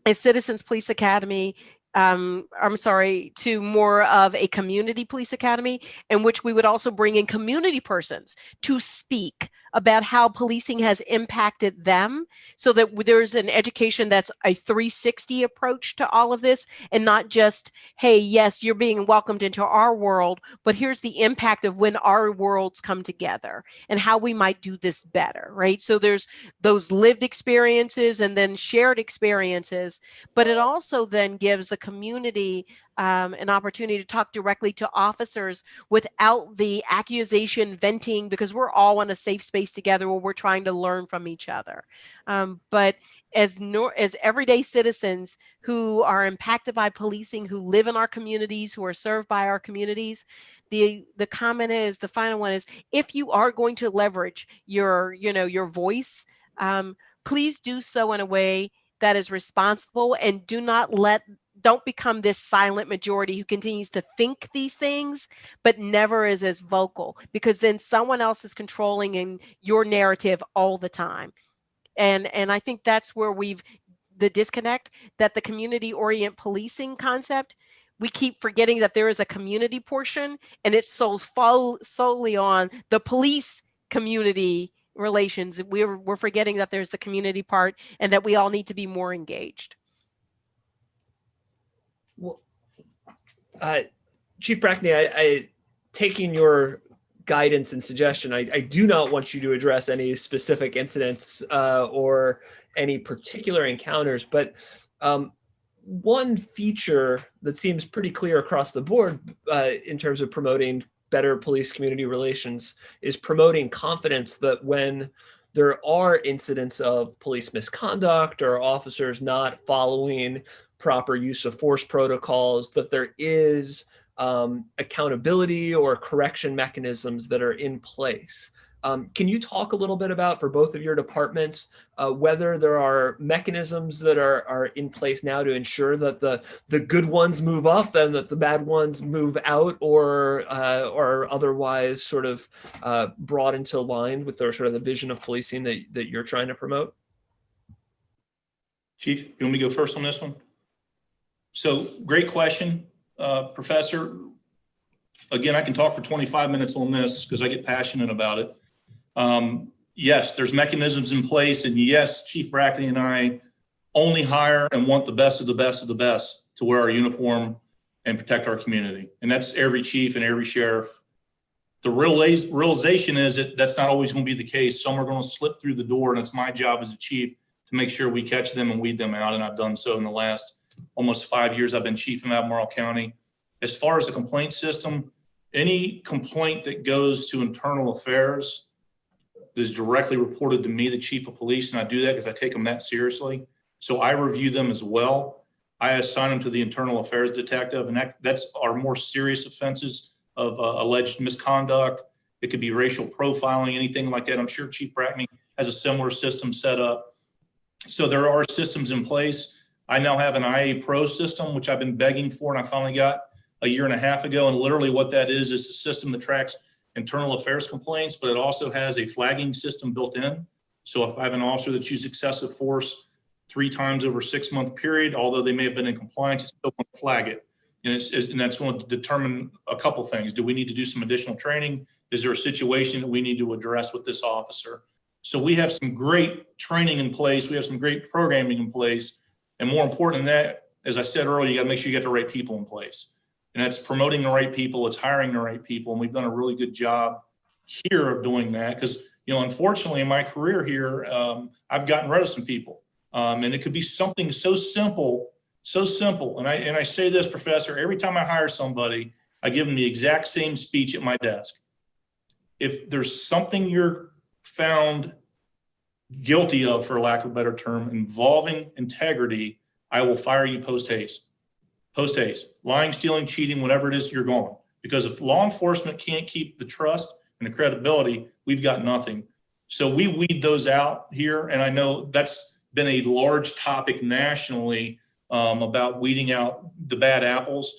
a Citizens Police Academy, to more of a community police academy, in which we would also bring in community persons to speak about how policing has impacted them, so that there's an education that's a 360 approach to all of this, and not just, hey, yes, you're being welcomed into our world, but here's the impact of when our worlds come together and how we might do this better, right? So there's those lived experiences and then shared experiences, but it also then gives the community an opportunity to talk directly to officers without the accusation venting, because we're all in a safe space together where we're trying to learn from each other. But as everyday citizens who are impacted by policing, who live in our communities, who are served by our communities, the comment is, the final one is, if you are going to leverage your voice, please do so in a way that is responsible, and don't become this silent majority who continues to think these things, but never is as vocal, because then someone else is controlling in your narrative all the time. And I think that's where the disconnect, that the community orient policing concept, we keep forgetting that there is a community portion, and it's solely on the police community relations. We're forgetting that there's the community part, and that we all need to be more engaged. Well, Chief Brackney, I taking your guidance and suggestion. I do not want you to address any specific incidents or any particular encounters, but one feature that seems pretty clear across the board in terms of promoting better police community relations is promoting confidence that when there are incidents of police misconduct or officers not following proper use of force protocols, that there is accountability or correction mechanisms that are in place. Can you talk a little bit about, for both of your departments, whether there are mechanisms that are in place now to ensure that the good ones move up and that the bad ones move out, or otherwise sort of brought into line with the sort of the vision of policing that you're trying to promote? Chief, you want me to go first on this one? So great question, Professor. Again, I can talk for 25 minutes on this because I get passionate about it. Yes, there's mechanisms in place, and yes, Chief Brackney and I only hire and want the best of the best of the best to wear our uniform and protect our community. And that's every chief and every sheriff. The realization is that that's not always going to be the case. Some are going to slip through the door, and it's my job as a chief to make sure we catch them and weed them out. And I've done so in the last almost 5 years I've been chief in Albemarle County. As far as the complaint system, any complaint that goes to internal affairs is directly reported to me, the chief of police, and I do that because I take them that seriously. So I review them as well. I assign them to the internal affairs detective, and that's our more serious offenses of alleged misconduct. It could be racial profiling, anything like that. I'm sure Chief Brackney has a similar system set up. So there are systems in place. I now have an IA Pro system, which I've been begging for, and I finally got a year and a half ago. And literally what that is a system that tracks internal affairs complaints, but it also has a flagging system built in. So if I have an officer that's used excessive force 3 times over a 6-month period, although they may have been in compliance, it's still going to flag it. And that's going to determine a couple things. Do we need to do some additional training? Is there a situation that we need to address with this officer? So we have some great training in place. We have some great programming in place. And more important than that, as I said earlier, you got to make sure you get the right people in place. And that's promoting the right people. It's hiring the right people. And we've done a really good job here of doing that. Because, unfortunately in my career here, I've gotten rid of some people. And it could be something so simple. And I say this, Professor, every time I hire somebody, I give them the exact same speech at my desk. If there's something you're found guilty of, for lack of a better term, involving integrity, I will fire you post haste. Post haste. Lying, stealing, cheating, whatever it is, you're gone. Because if law enforcement can't keep the trust and the credibility, we've got nothing. So we weed those out here. And I know that's been a large topic nationally about weeding out the bad apples.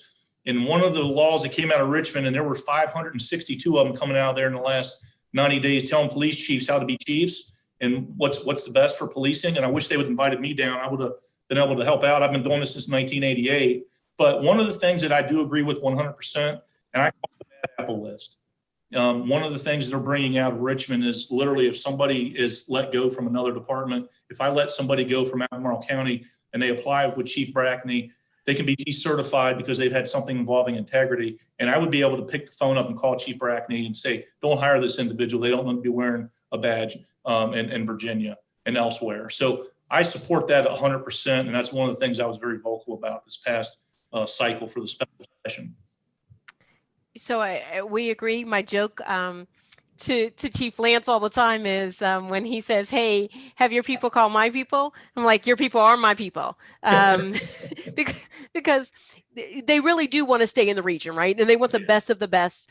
And one of the laws that came out of Richmond, and there were 562 of them coming out there in the last 90 days, telling police chiefs how to be chiefs and what's the best for policing. And I wish they would have invited me down. I would have been able to help out. I've been doing this since 1988. But one of the things that I do agree with 100%, and I call it the bad apple list. One of the things they're bringing out of Richmond is literally if somebody is let go from another department, if I let somebody go from Albemarle County and they apply with Chief Brackney, they can be decertified because they've had something involving integrity. And I would be able to pick the phone up and call Chief Brackney and say, don't hire this individual. They don't want to be wearing a badge in Virginia and elsewhere. So I support that 100%. And that's one of the things I was very vocal about this past cycle for the special session. So we agree. My joke to Chief Lance all the time is when he says, hey, have your people call my people. I'm like, your people are my people. Because they really do want to stay in the region, right? And they want the best of the best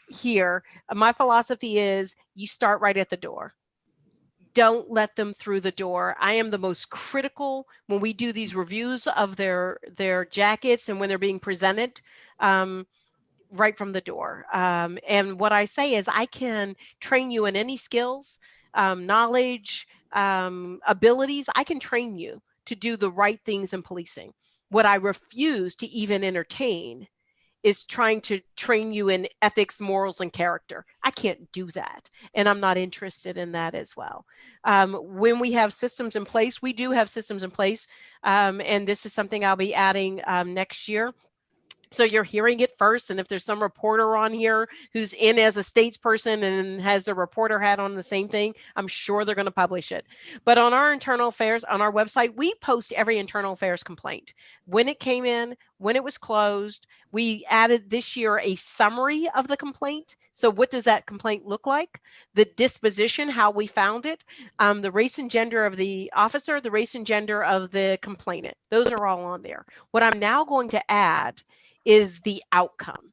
here. My philosophy is you start right at the door. Don't let them through the door. I am the most critical when we do these reviews of their jackets and when they're being presented. Right from the door. And what I say is I can train you in any skills, knowledge, abilities. I can train you to do the right things in policing. What I refuse to even entertain is trying to train you in ethics, morals, and character. I can't do that. And I'm not interested in that as well. When we have systems in place, we do have systems in place. And this is something I'll be adding next year. So you're hearing it first. And if there's some reporter on here who's in as a statesperson and has the reporter hat on the same thing, I'm sure they're going to publish it. But on our internal affairs, on our website, we post every internal affairs complaint. When it came in, when it was closed, we added this year a summary of the complaint. So what does that complaint look like? The disposition, how we found it, the race and gender of the officer, the race and gender of the complainant. Those are all on there. What I'm now going to add is the outcome.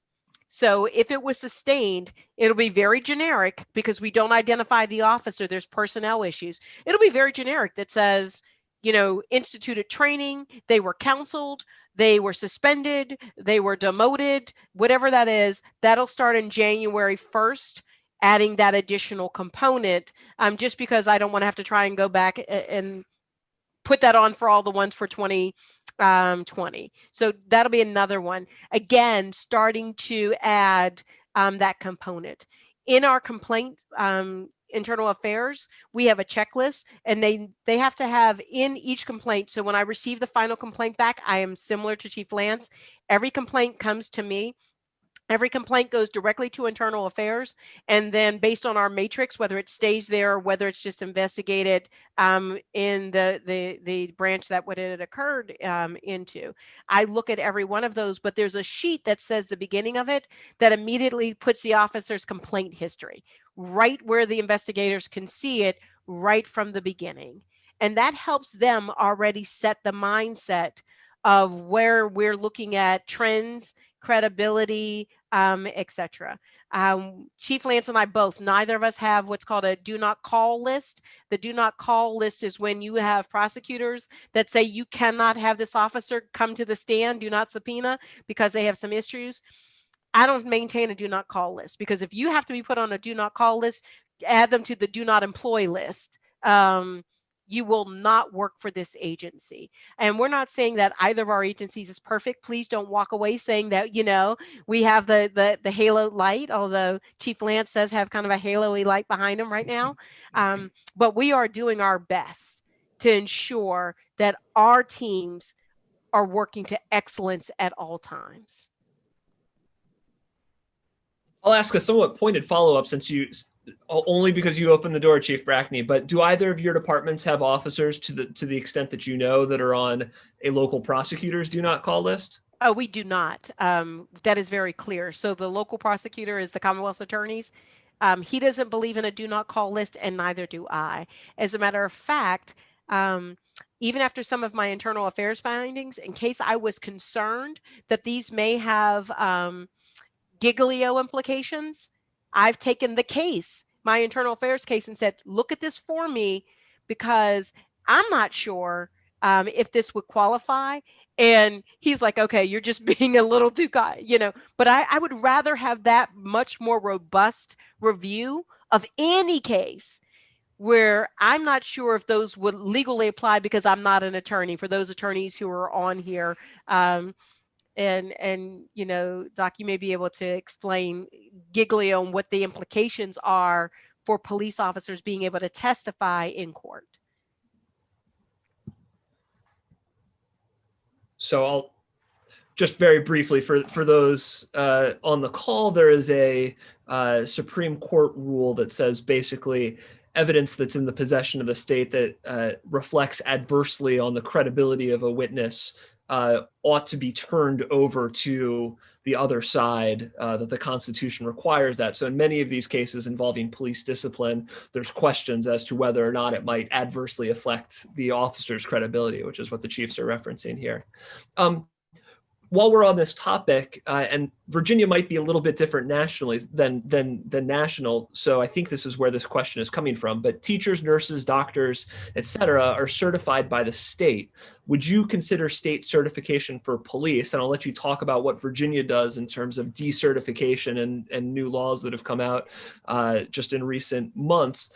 So if it was sustained, it'll be very generic because we don't identify the officer. There's personnel issues. It'll be very generic that says, instituted training, they were counseled, they were suspended, they were demoted, whatever that is, that'll start in January 1st, adding that additional component, just because I don't want to have to try and go back and put that on for all the ones for 2020. So that'll be another one. Again, starting to add that component. In our complaint, internal affairs, we have a checklist, and they have to have in each complaint. So when I receive the final complaint back, I am similar to Chief Lance. Every complaint comes to me. Every complaint goes directly to internal affairs, and then based on our matrix, whether it stays there or whether it's just investigated in the branch that what it had occurred into. I look at every one of those, but there's a sheet that says the beginning of it that immediately puts the officer's complaint history right where the investigators can see it right from the beginning. And that helps them already set the mindset of where we're looking at trends, credibility, etc. Chief Lance and I both, neither of us have what's called a do not call list. The do not call list is when you have prosecutors that say you cannot have this officer come to the stand, do not subpoena, because they have some issues. I don't maintain a do not call list, because if you have to be put on a do not call list, add them to the do not employ list. You will not work for this agency. And we're not saying that either of our agencies is perfect. Please don't walk away saying that, we have the halo light, although Chief Lance does have kind of a halo-y light behind him right now. But we are doing our best to ensure that our teams are working to excellence at all times. I'll ask a somewhat pointed follow-up, since only because you opened the door, Chief Brackney, but do either of your departments have officers to the extent that you know that are on a local prosecutor's do not call list? Oh, we do not. That is very clear. So the local prosecutor is the Commonwealth's attorneys. He doesn't believe in a do not call list, and neither do I. As a matter of fact, even after some of my internal affairs findings, in case I was concerned that these may have giglio implications, I've taken the case, my internal affairs case, and said, look at this for me, because I'm not sure if this would qualify. And he's like, okay, you're just being a little too, but I would rather have that much more robust review of any case where I'm not sure if those would legally apply, because I'm not an attorney, for those attorneys who are on here. And Doc, you may be able to explain giglio and what the implications are for police officers being able to testify in court. So I'll just very briefly, for those on the call, there is a Supreme Court rule that says basically evidence that's in the possession of the state that reflects adversely on the credibility of a witness ought to be turned over to the other side, that the Constitution requires that. So in many of these cases involving police discipline, there's questions as to whether or not it might adversely affect the officer's credibility, which is what the chiefs are referencing here. While we're on this topic, and Virginia might be a little bit different nationally than national, so I think this is where this question is coming from, but teachers, nurses, doctors, et cetera, are certified by the state. Would you consider state certification for police? And I'll let you talk about what Virginia does in terms of decertification and new laws that have come out just in recent months.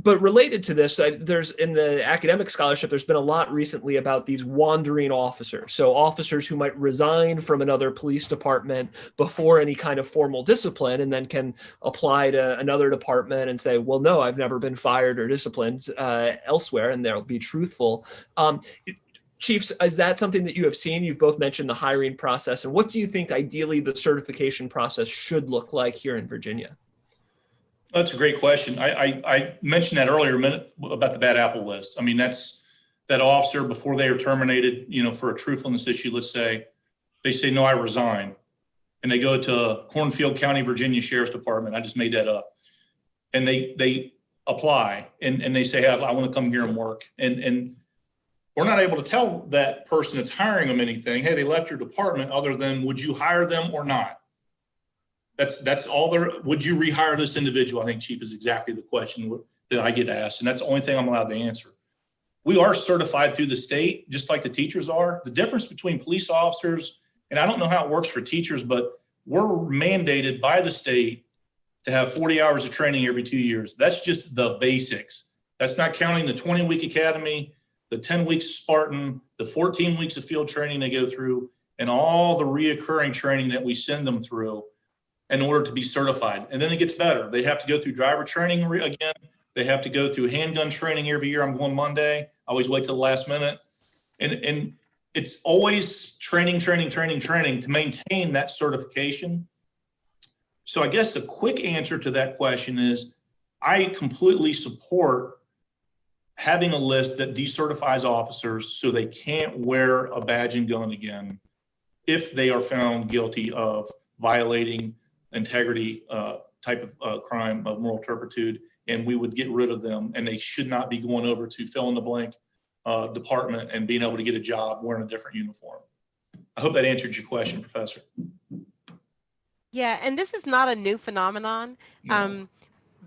But related to this, there's in the academic scholarship, there's been a lot recently about these wandering officers. So officers who might resign from another police department before any kind of formal discipline, and then can apply to another department and say, well, no, I've never been fired or disciplined elsewhere, and they'll be truthful. Chiefs, is that something that you have seen? You've both mentioned the hiring process. And what do you think ideally the certification process should look like here in Virginia? That's a great question. I mentioned that earlier a minute about the bad apple list. I mean, that's that officer before they are terminated, for a truthfulness issue, let's say, they say, no, I resign. And they go to Cornfield County, Virginia Sheriff's Department. I just made that up. And they apply and they say, hey, I want to come here and work. And we're not able to tell that person that's hiring them anything. Hey, they left your department, other than, would you hire them or not? That's all there. Would you rehire this individual? I think, Chief, is exactly the question that I get asked. And that's the only thing I'm allowed to answer. We are certified through the state, just like the teachers are. The difference between police officers, and I don't know how it works for teachers, but we're mandated by the state to have 40 hours of training every 2 years. That's just the basics. That's not counting the 20-week academy, the 10 weeks Spartan, the 14 weeks of field training they go through, and all the reoccurring training that we send them through in order to be certified. And then it gets better. They have to go through driver training again. They have to go through handgun training every year. I'm going Monday. I always wait till the last minute. And it's always training to maintain that certification. So I guess the quick answer to that question is I completely support having a list that decertifies officers so they can't wear a badge and gun again if they are found guilty of violating integrity type of crime of moral turpitude, and we would get rid of them, and they should not be going over to fill in the blank department and being able to get a job wearing a different uniform. I hope that answered your question, Professor. Yeah, and this is not a new phenomenon. No.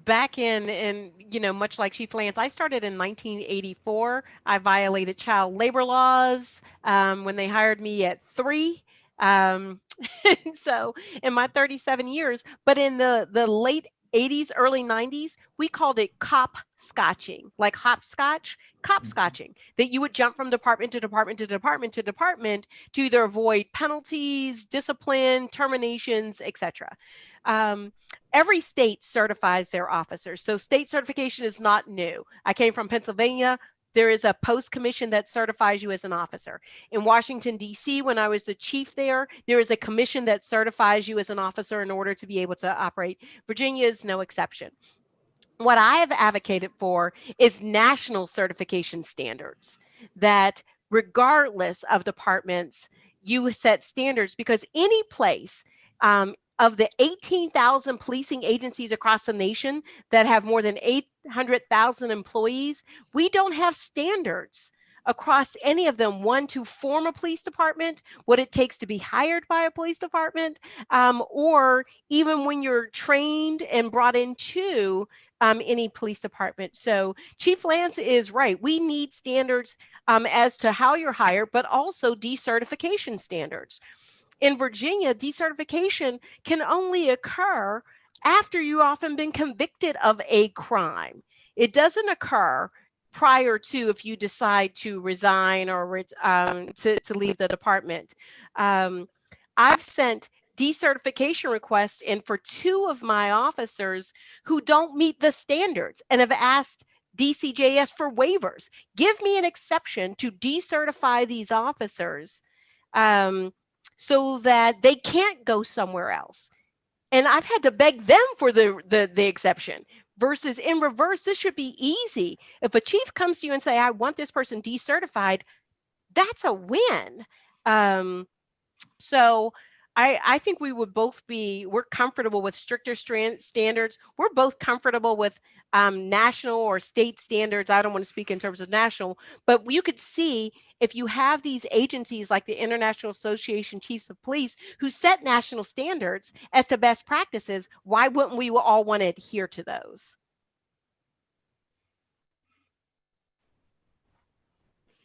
Back in much like Chief Lance, I started in 1984. I violated child labor laws when they hired me at 3. So in my 37 years, but in the late 80s, early 90s, we called it cop scotching, like hopscotch, cop scotching, that you would jump from department to department to department to department to either avoid penalties, discipline, terminations, etc. Every state certifies their officers. So state certification is not new. I came from Pennsylvania. There is a post commission that certifies you as an officer. In Washington, D.C., when I was the chief there is a commission that certifies you as an officer in order to be able to operate. Virginia is no exception. What I have advocated for is national certification standards that regardless of departments, you set standards, because any place of the 18,000 policing agencies across the nation that have more than 800,000 employees, we don't have standards across any of them. One, to form a police department, what it takes to be hired by a police department, or even when you're trained and brought into any police department. So Chief Lance is right. We need standards as to how you're hired, but also decertification standards. In Virginia, decertification can only occur after you've often been convicted of a crime. It doesn't occur prior to, if you decide to resign or to leave the department. I've sent decertification requests in for 2 of my officers who don't meet the standards and have asked DCJS for waivers. Give me an exception to decertify these officers so that they can't go somewhere else. And I've had to beg them for the exception, versus in reverse, this should be easy. If a chief comes to you and say, I want this person decertified, that's a win. So I think we would both we're comfortable with stricter standards. We're both comfortable with national or state standards. I don't want to speak in terms of national, but you could see if you have these agencies like the International Association of Chiefs of Police who set national standards as to best practices, why wouldn't we all want to adhere to those?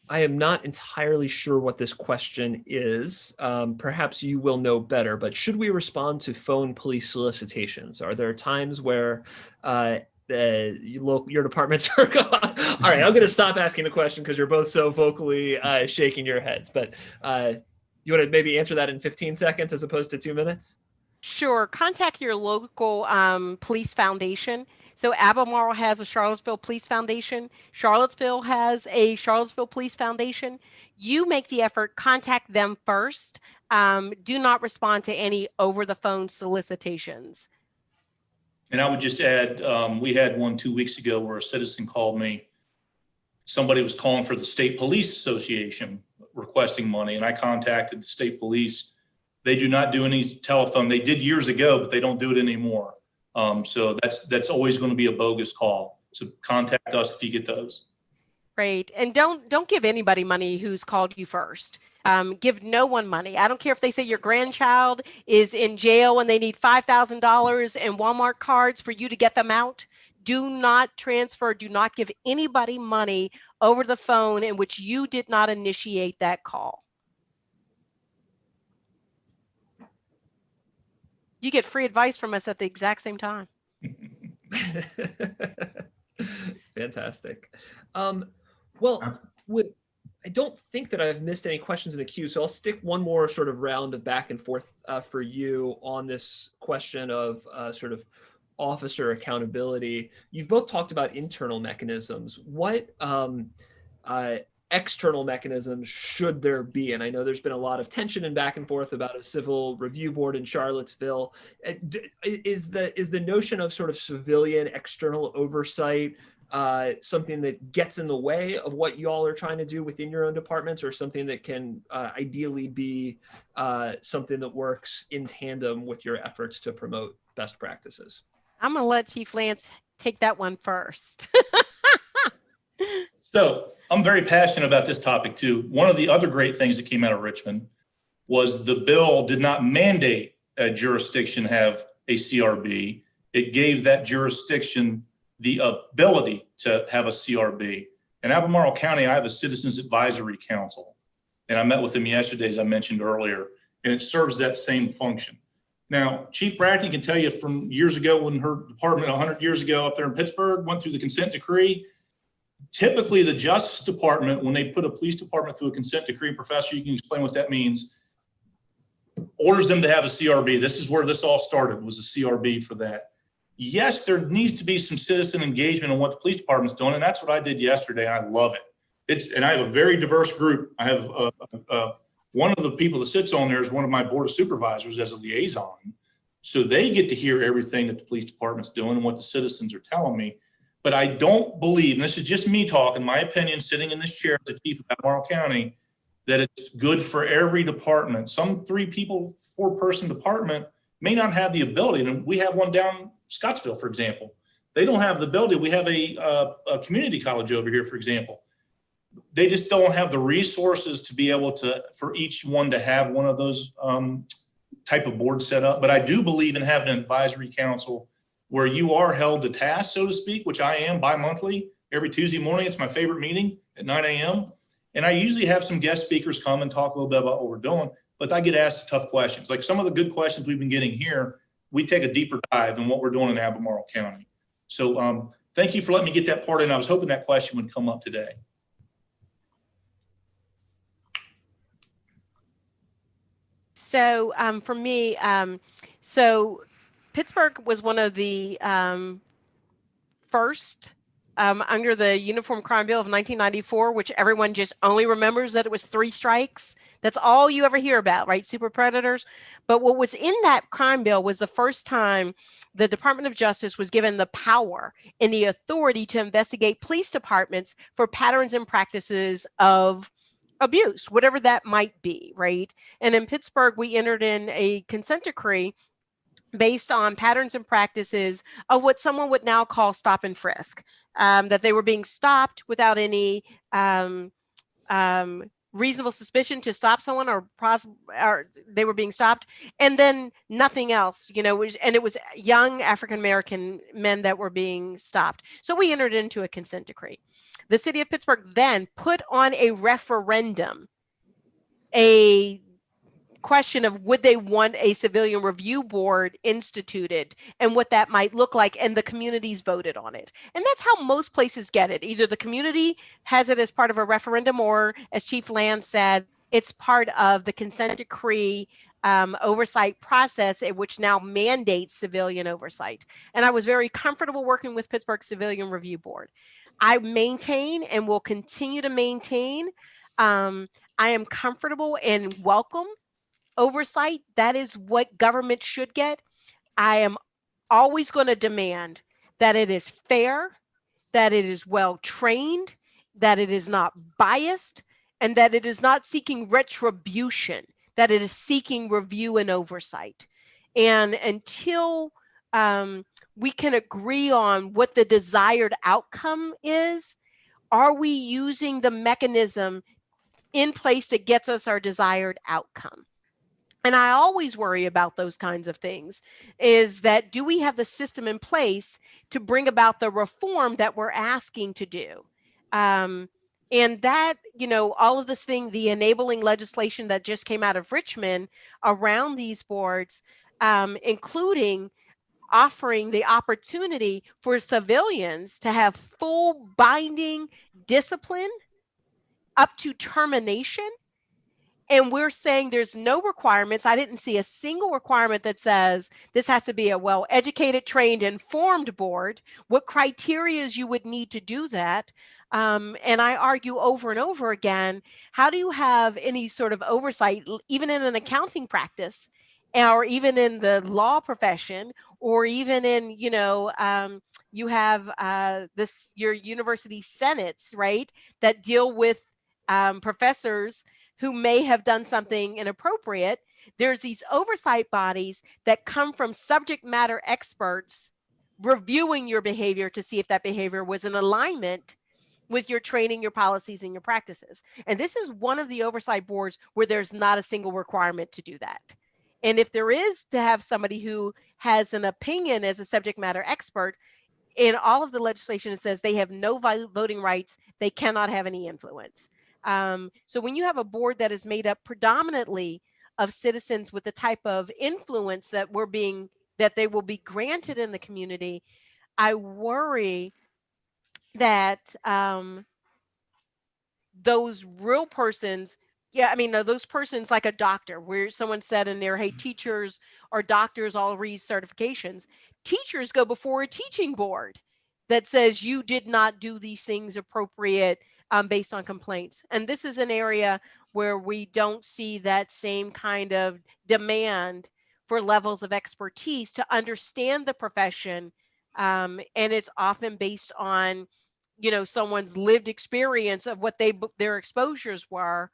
I am not entirely sure what this question is. Perhaps you will know better, but should we respond to phone police solicitations? Are there times where your departments are gone? All right, I'm going to stop asking the question because you're both so vocally shaking your heads. But you want to maybe answer that in 15 seconds as opposed to 2 minutes? Sure. Contact your local police foundation. So Albemarle has a Charlottesville Police Foundation. Charlottesville has a Charlottesville Police Foundation. You make the effort, contact them first. Do not respond to any over-the-phone solicitations. And I would just add, we had one 2 weeks ago where a citizen called me. Somebody was calling for the State Police Association requesting money, and I contacted the state police. They do not do any telephone. They did years ago, but they don't do it anymore. So that's always going to be a bogus call. So contact us if you get those. Great. And don't give anybody money who's called you first. Give no one money. I don't care if they say your grandchild is in jail and they need $5,000 and Walmart cards for you to get them out. Do not transfer, do not give anybody money over the phone in which you did not initiate that call. You get free advice from us at the exact same time. Fantastic. Well, I don't think that I've missed any questions in the queue, so I'll stick one more sort of round of back and forth for you on this question of sort of officer accountability. You've both talked about internal mechanisms. What external mechanisms should there be? And I know there's been a lot of tension and back and forth about a civil review board in Charlottesville. Is the notion of sort of civilian external oversight something that gets in the way of what y'all are trying to do within your own departments, or something that can ideally be something that works in tandem with your efforts to promote best practices? I'm going to let Chief Lance take that one first. So I'm very passionate about this topic too. One of the other great things that came out of Richmond was the bill did not mandate a jurisdiction have a CRB. It gave that jurisdiction the ability to have a CRB. In Albemarle County, I have a Citizens Advisory Council, and I met with them yesterday, as I mentioned earlier, and it serves that same function. Now, Chief Brackney can tell you from years ago when her department 100 years ago up there in Pittsburgh went through the consent decree. Typically, the Justice Department, when they put a police department through a consent decree, Professor, you can explain what that means, orders them to have a CRB. This is where this all started, was a CRB for that. Yes, there needs to be some citizen engagement on what the police department's doing, and that's what I did yesterday, and I love it. And I have a very diverse group. I have one of the people that sits on there is one of my board of supervisors as a liaison. So they get to hear everything that the police department's doing and what the citizens are telling me. But I don't believe, and this is just me talking, my opinion, sitting in this chair as the chief of Albemarle County, that it's good for every department. Some 4-person department may not have the ability. And we have one down Scottsville, for example. They don't have the ability. We have a community college over here, for example. They just don't have the resources to be able to, for each one to have one of those type of boards set up. But I do believe in having an advisory council where you are held to task, so to speak, which I am bi-monthly. Every Tuesday morning, it's my favorite meeting at 9 a.m. And I usually have some guest speakers come and talk a little bit about what we're doing, but I get asked tough questions. Like some of the good questions we've been getting here, we take a deeper dive in what we're doing in Albemarle County. So thank you for letting me get that part in. I was hoping that question would come up today. So for me, so Pittsburgh was one of the first under the Uniform Crime Bill of 1994, which everyone just only remembers that it was 3 strikes. That's all you ever hear about, right? Super predators. But what was in that crime bill was the first time the Department of Justice was given the power and the authority to investigate police departments for patterns and practices of abuse, whatever that might be, right? And in Pittsburgh, we entered in a consent decree based on patterns and practices of what someone would now call stop and frisk, that they were being stopped without any reasonable suspicion to stop someone, or they were being stopped, and then nothing else, and it was young African-American men that were being stopped. So we entered into a consent decree. The city of Pittsburgh then put on a referendum a question of would they want a civilian review board instituted and what that might look like, and the communities voted on it. And that's how most places get it. Either the community has it as part of a referendum, or as Chief Land said, it's part of the consent decree oversight process, which now mandates civilian oversight. And I was very comfortable working with Pittsburgh Civilian Review Board. I maintain and will continue to maintain. I am comfortable and welcome oversight. That is what government should get. I am always going to demand that it is fair, that it is well trained, that it is not biased, and that it is not seeking retribution, that it is seeking review and oversight. And until we can agree on what the desired outcome is, are we using the mechanism in place that gets us our desired outcome? And I always worry about those kinds of things, is that do we have the system in place to bring about the reform that we're asking to do? And that, all of this thing, the enabling legislation that just came out of Richmond around these boards, including offering the opportunity for civilians to have full binding discipline up to termination. And we're saying there's no requirements. I didn't see a single requirement that says this has to be a well-educated, trained, informed board, what criteria you would need to do that. And I argue over and over again, how do you have any sort of oversight, even in an accounting practice, or even in the law profession, or even in, you have your university senates, right, that deal with professors who may have done something inappropriate. There's these oversight bodies that come from subject matter experts reviewing your behavior to see if that behavior was in alignment with your training, your policies, and your practices. And this is one of the oversight boards where there's not a single requirement to do that. And if there is to have somebody who has an opinion as a subject matter expert, in all of the legislation, it says they have no voting rights, they cannot have any influence. So when you have a board that is made up predominantly of citizens with the type of influence that they will be granted in the community, I worry that those real persons, those persons like a doctor, where someone said in there, hey, teachers or doctors all read certifications. Teachers go before a teaching board that says you did not do these things appropriate based on complaints. And this is an area where we don't see that same kind of demand for levels of expertise to understand the profession. And it's often based on, someone's lived experience of what their exposures were,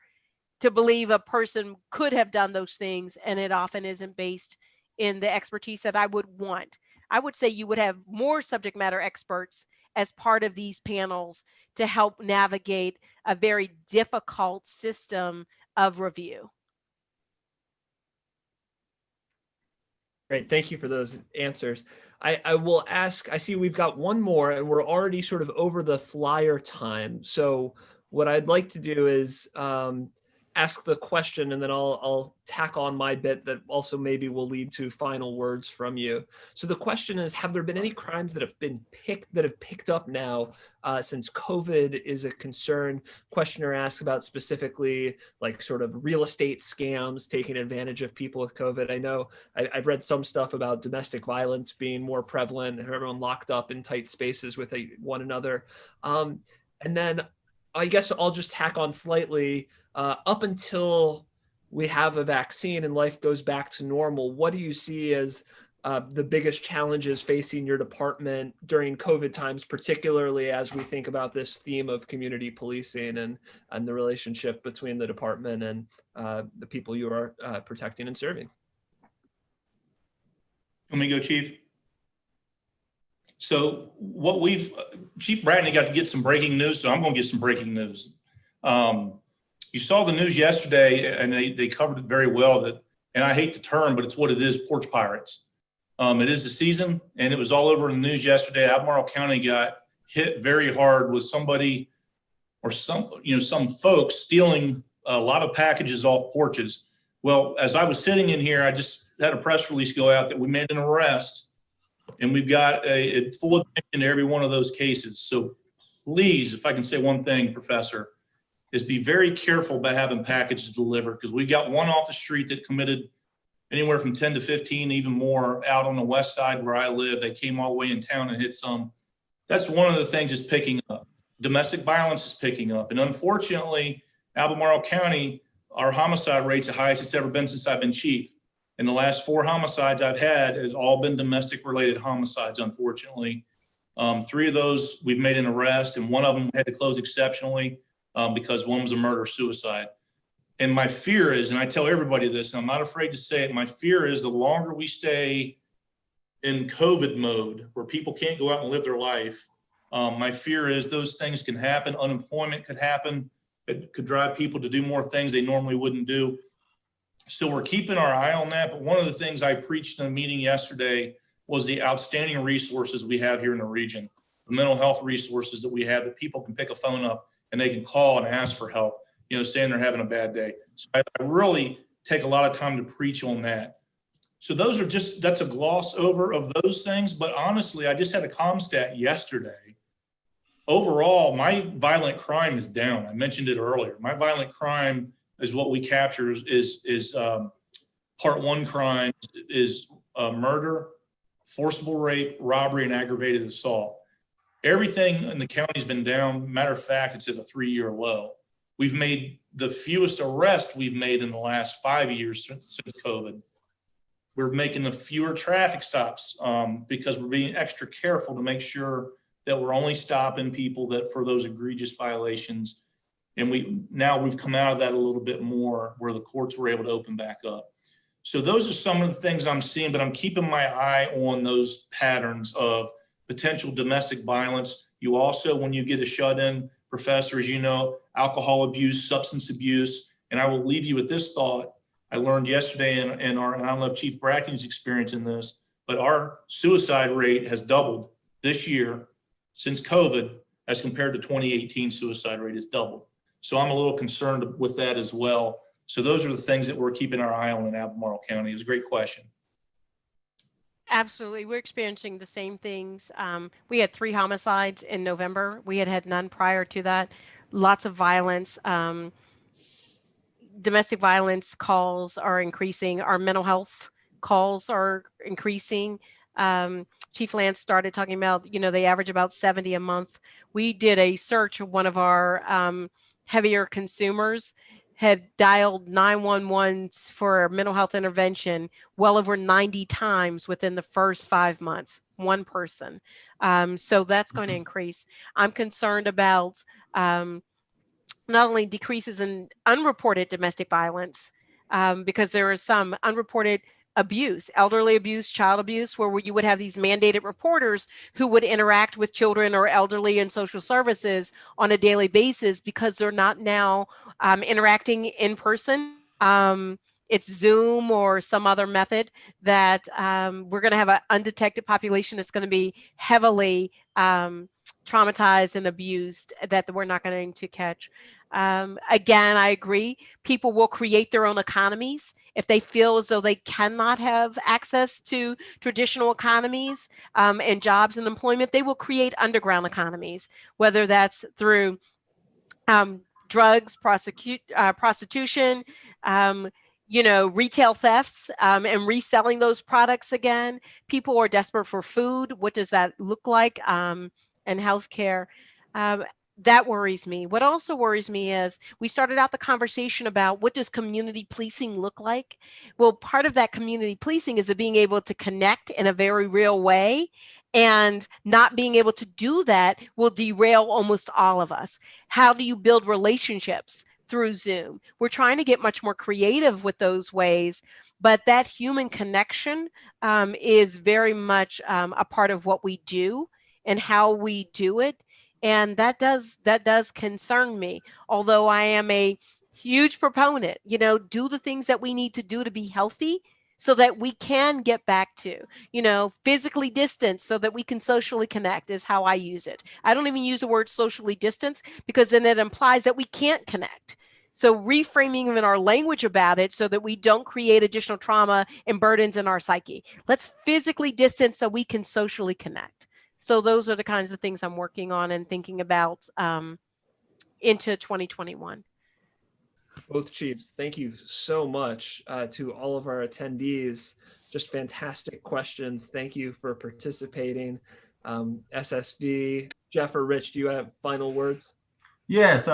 to believe a person could have done those things. And it often isn't based in the expertise that I would want. I would say you would have more subject matter experts as part of these panels to help navigate a very difficult system of review. Great, thank you for those answers. I will ask, I see we've got one more and we're already sort of over the flyer time. So what I'd like to do is ask the question, and then I'll tack on my bit that also maybe will lead to final words from you. So the question is, have there been any crimes that have picked up now since COVID is a concern? Questioner asks about specifically like sort of real estate scams taking advantage of people with COVID. I know I've read some stuff about domestic violence being more prevalent, everyone locked up in tight spaces with one another. And then I guess I'll just tack on slightly, up until we have a vaccine and life goes back to normal, what do you see as the biggest challenges facing your department during COVID times, particularly as we think about this theme of community policing and the relationship between the department and the people you are protecting and serving? Let me go, Chief. So Chief Brackney got to get some breaking news, so I'm going to get some breaking news. You saw the news yesterday, and they covered it very well, and I hate the term, but it's what it is, porch pirates. It is the season, and it was all over in the news yesterday. Albemarle County got hit very hard with somebody or some folks stealing a lot of packages off porches. Well, as I was sitting in here, I just had a press release go out that we made an arrest, and we've got a full attention to every one of those cases. So please, if I can say one thing, Professor, is be very careful about having packages delivered, because we got one off the street that committed anywhere from 10 to 15, even more out on the west side where I live. They came all the way in town and hit some. That's one of the things that's picking up. Domestic violence is picking up. And unfortunately, Albemarle County, our homicide rate's the highest it's ever been since I've been chief. And the last 4 homicides I've had has all been domestic related homicides, unfortunately. 3 of those we've made an arrest, and 1 of them had to close exceptionally because 1 was a murder-suicide. And my fear is, and I tell everybody this, and I'm not afraid to say it, my fear is the longer we stay in COVID mode where people can't go out and live their life, my fear is those things can happen. Unemployment could happen. It could drive people to do more things they normally wouldn't do. So we're keeping our eye on that. But one of the things I preached in a meeting yesterday was the outstanding resources we have here in the region, the mental health resources that we have, that people can pick a phone up and they can call and ask for help, you know, saying they're having a bad day. So I really take a lot of time to preach on that. So those are just, that's a gloss over of those things. But honestly, I just had a CommStat yesterday. Overall, my violent crime is down. I mentioned it earlier. My violent crime is what we capture is part 1 crimes is murder, forcible rape, robbery, and aggravated assault. Everything in the county's been down. Matter of fact, it's at a 3-year low. We've made the fewest arrests we've made in the last 5 years since COVID. We're making the fewer traffic stops because we're being extra careful to make sure that we're only stopping people that for those egregious violations. And we've come out of that a little bit more where the courts were able to open back up. So those are some of the things I'm seeing, but I'm keeping my eye on those patterns of potential domestic violence. You also, when you get a shut-in, Professor, as you know, alcohol abuse, substance abuse, and I will leave you with this thought. I learned yesterday and I don't know if Chief Brackney's experiencing this, but our suicide rate has doubled this year since COVID as compared to 2018 suicide rate is doubled. So I'm a little concerned with that as well. So those are the things that we're keeping our eye on in Albemarle County. It was a great question. Absolutely. We're experiencing the same things. We had 3 homicides in November. We had none prior to that. Lots of violence. Domestic violence calls are increasing. Our mental health calls are increasing. Chief Lance started talking about, you know, they average about 70 a month. We did a search of one of our heavier consumers had dialed 911 for mental health intervention well over 90 times within the first 5 months, one person. So that's going to increase. I'm concerned about not only decreases in unreported domestic violence, because there is some unreported abuse, elderly abuse, child abuse, where you would have these mandated reporters who would interact with children or elderly in social services on a daily basis because they're not now interacting in person. It's Zoom or some other method that we're going to have an undetected population that's going to be heavily traumatized and abused that we're not going to catch. Again, I agree. People will create their own economies. If they feel as though they cannot have access to traditional economies and jobs and employment, they will create underground economies, whether that's through drugs, prostitution, retail thefts and reselling those products again. People are desperate for food. What does that look like? And healthcare. That worries me. What also worries me is we started out the conversation about what does community policing look like? Well, part of that community policing is the being able to connect in a very real way, and not being able to do that will derail almost all of us. How do you build relationships through Zoom? We're trying to get much more creative with those ways, but that human connection is very much a part of what we do and how we do it. And that does concern me, although I am a huge proponent, do the things that we need to do to be healthy so that we can get back to, physically distance so that we can socially connect is how I use it. I don't even use the word socially distance because then it implies that we can't connect. So reframing in our language about it so that we don't create additional trauma and burdens in our psyche. Let's physically distance so we can socially connect. So those are the kinds of things I'm working on and thinking about into 2021. Both chiefs, thank you so much to all of our attendees. Just fantastic questions. Thank you for participating. SSV, Jeff or Rich, do you have final words? Yes,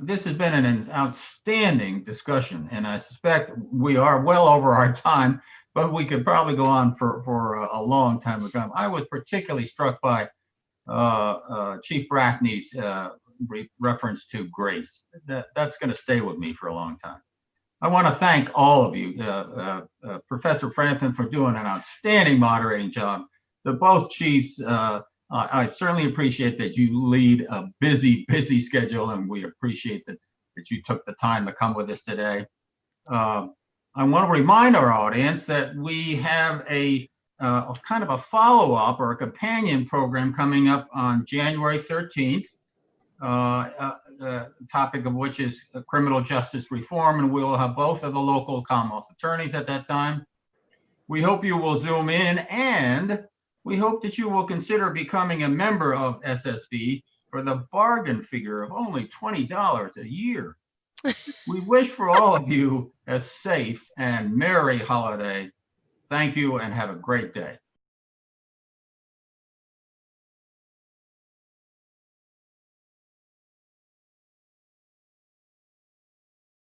this has been an outstanding discussion, and I suspect we are well over our time, but we could probably go on for a long time to come. I was particularly struck by Chief Brackney's reference to grace. That's going to stay with me for a long time. I want to thank all of you, Professor Frampton, for doing an outstanding moderating job. The both chiefs, I certainly appreciate that you lead a busy schedule, and we appreciate that you took the time to come with us today. I want to remind our audience that we have a kind of a follow-up or a companion program coming up on January 13th. The topic of which is criminal justice reform, and we will have both of the local Commonwealth attorneys at that time. We hope you will Zoom in, and we hope that you will consider becoming a member of SSV for the bargain figure of only $20 a year. We wish for all of you a safe and merry holiday. Thank you and have a great day.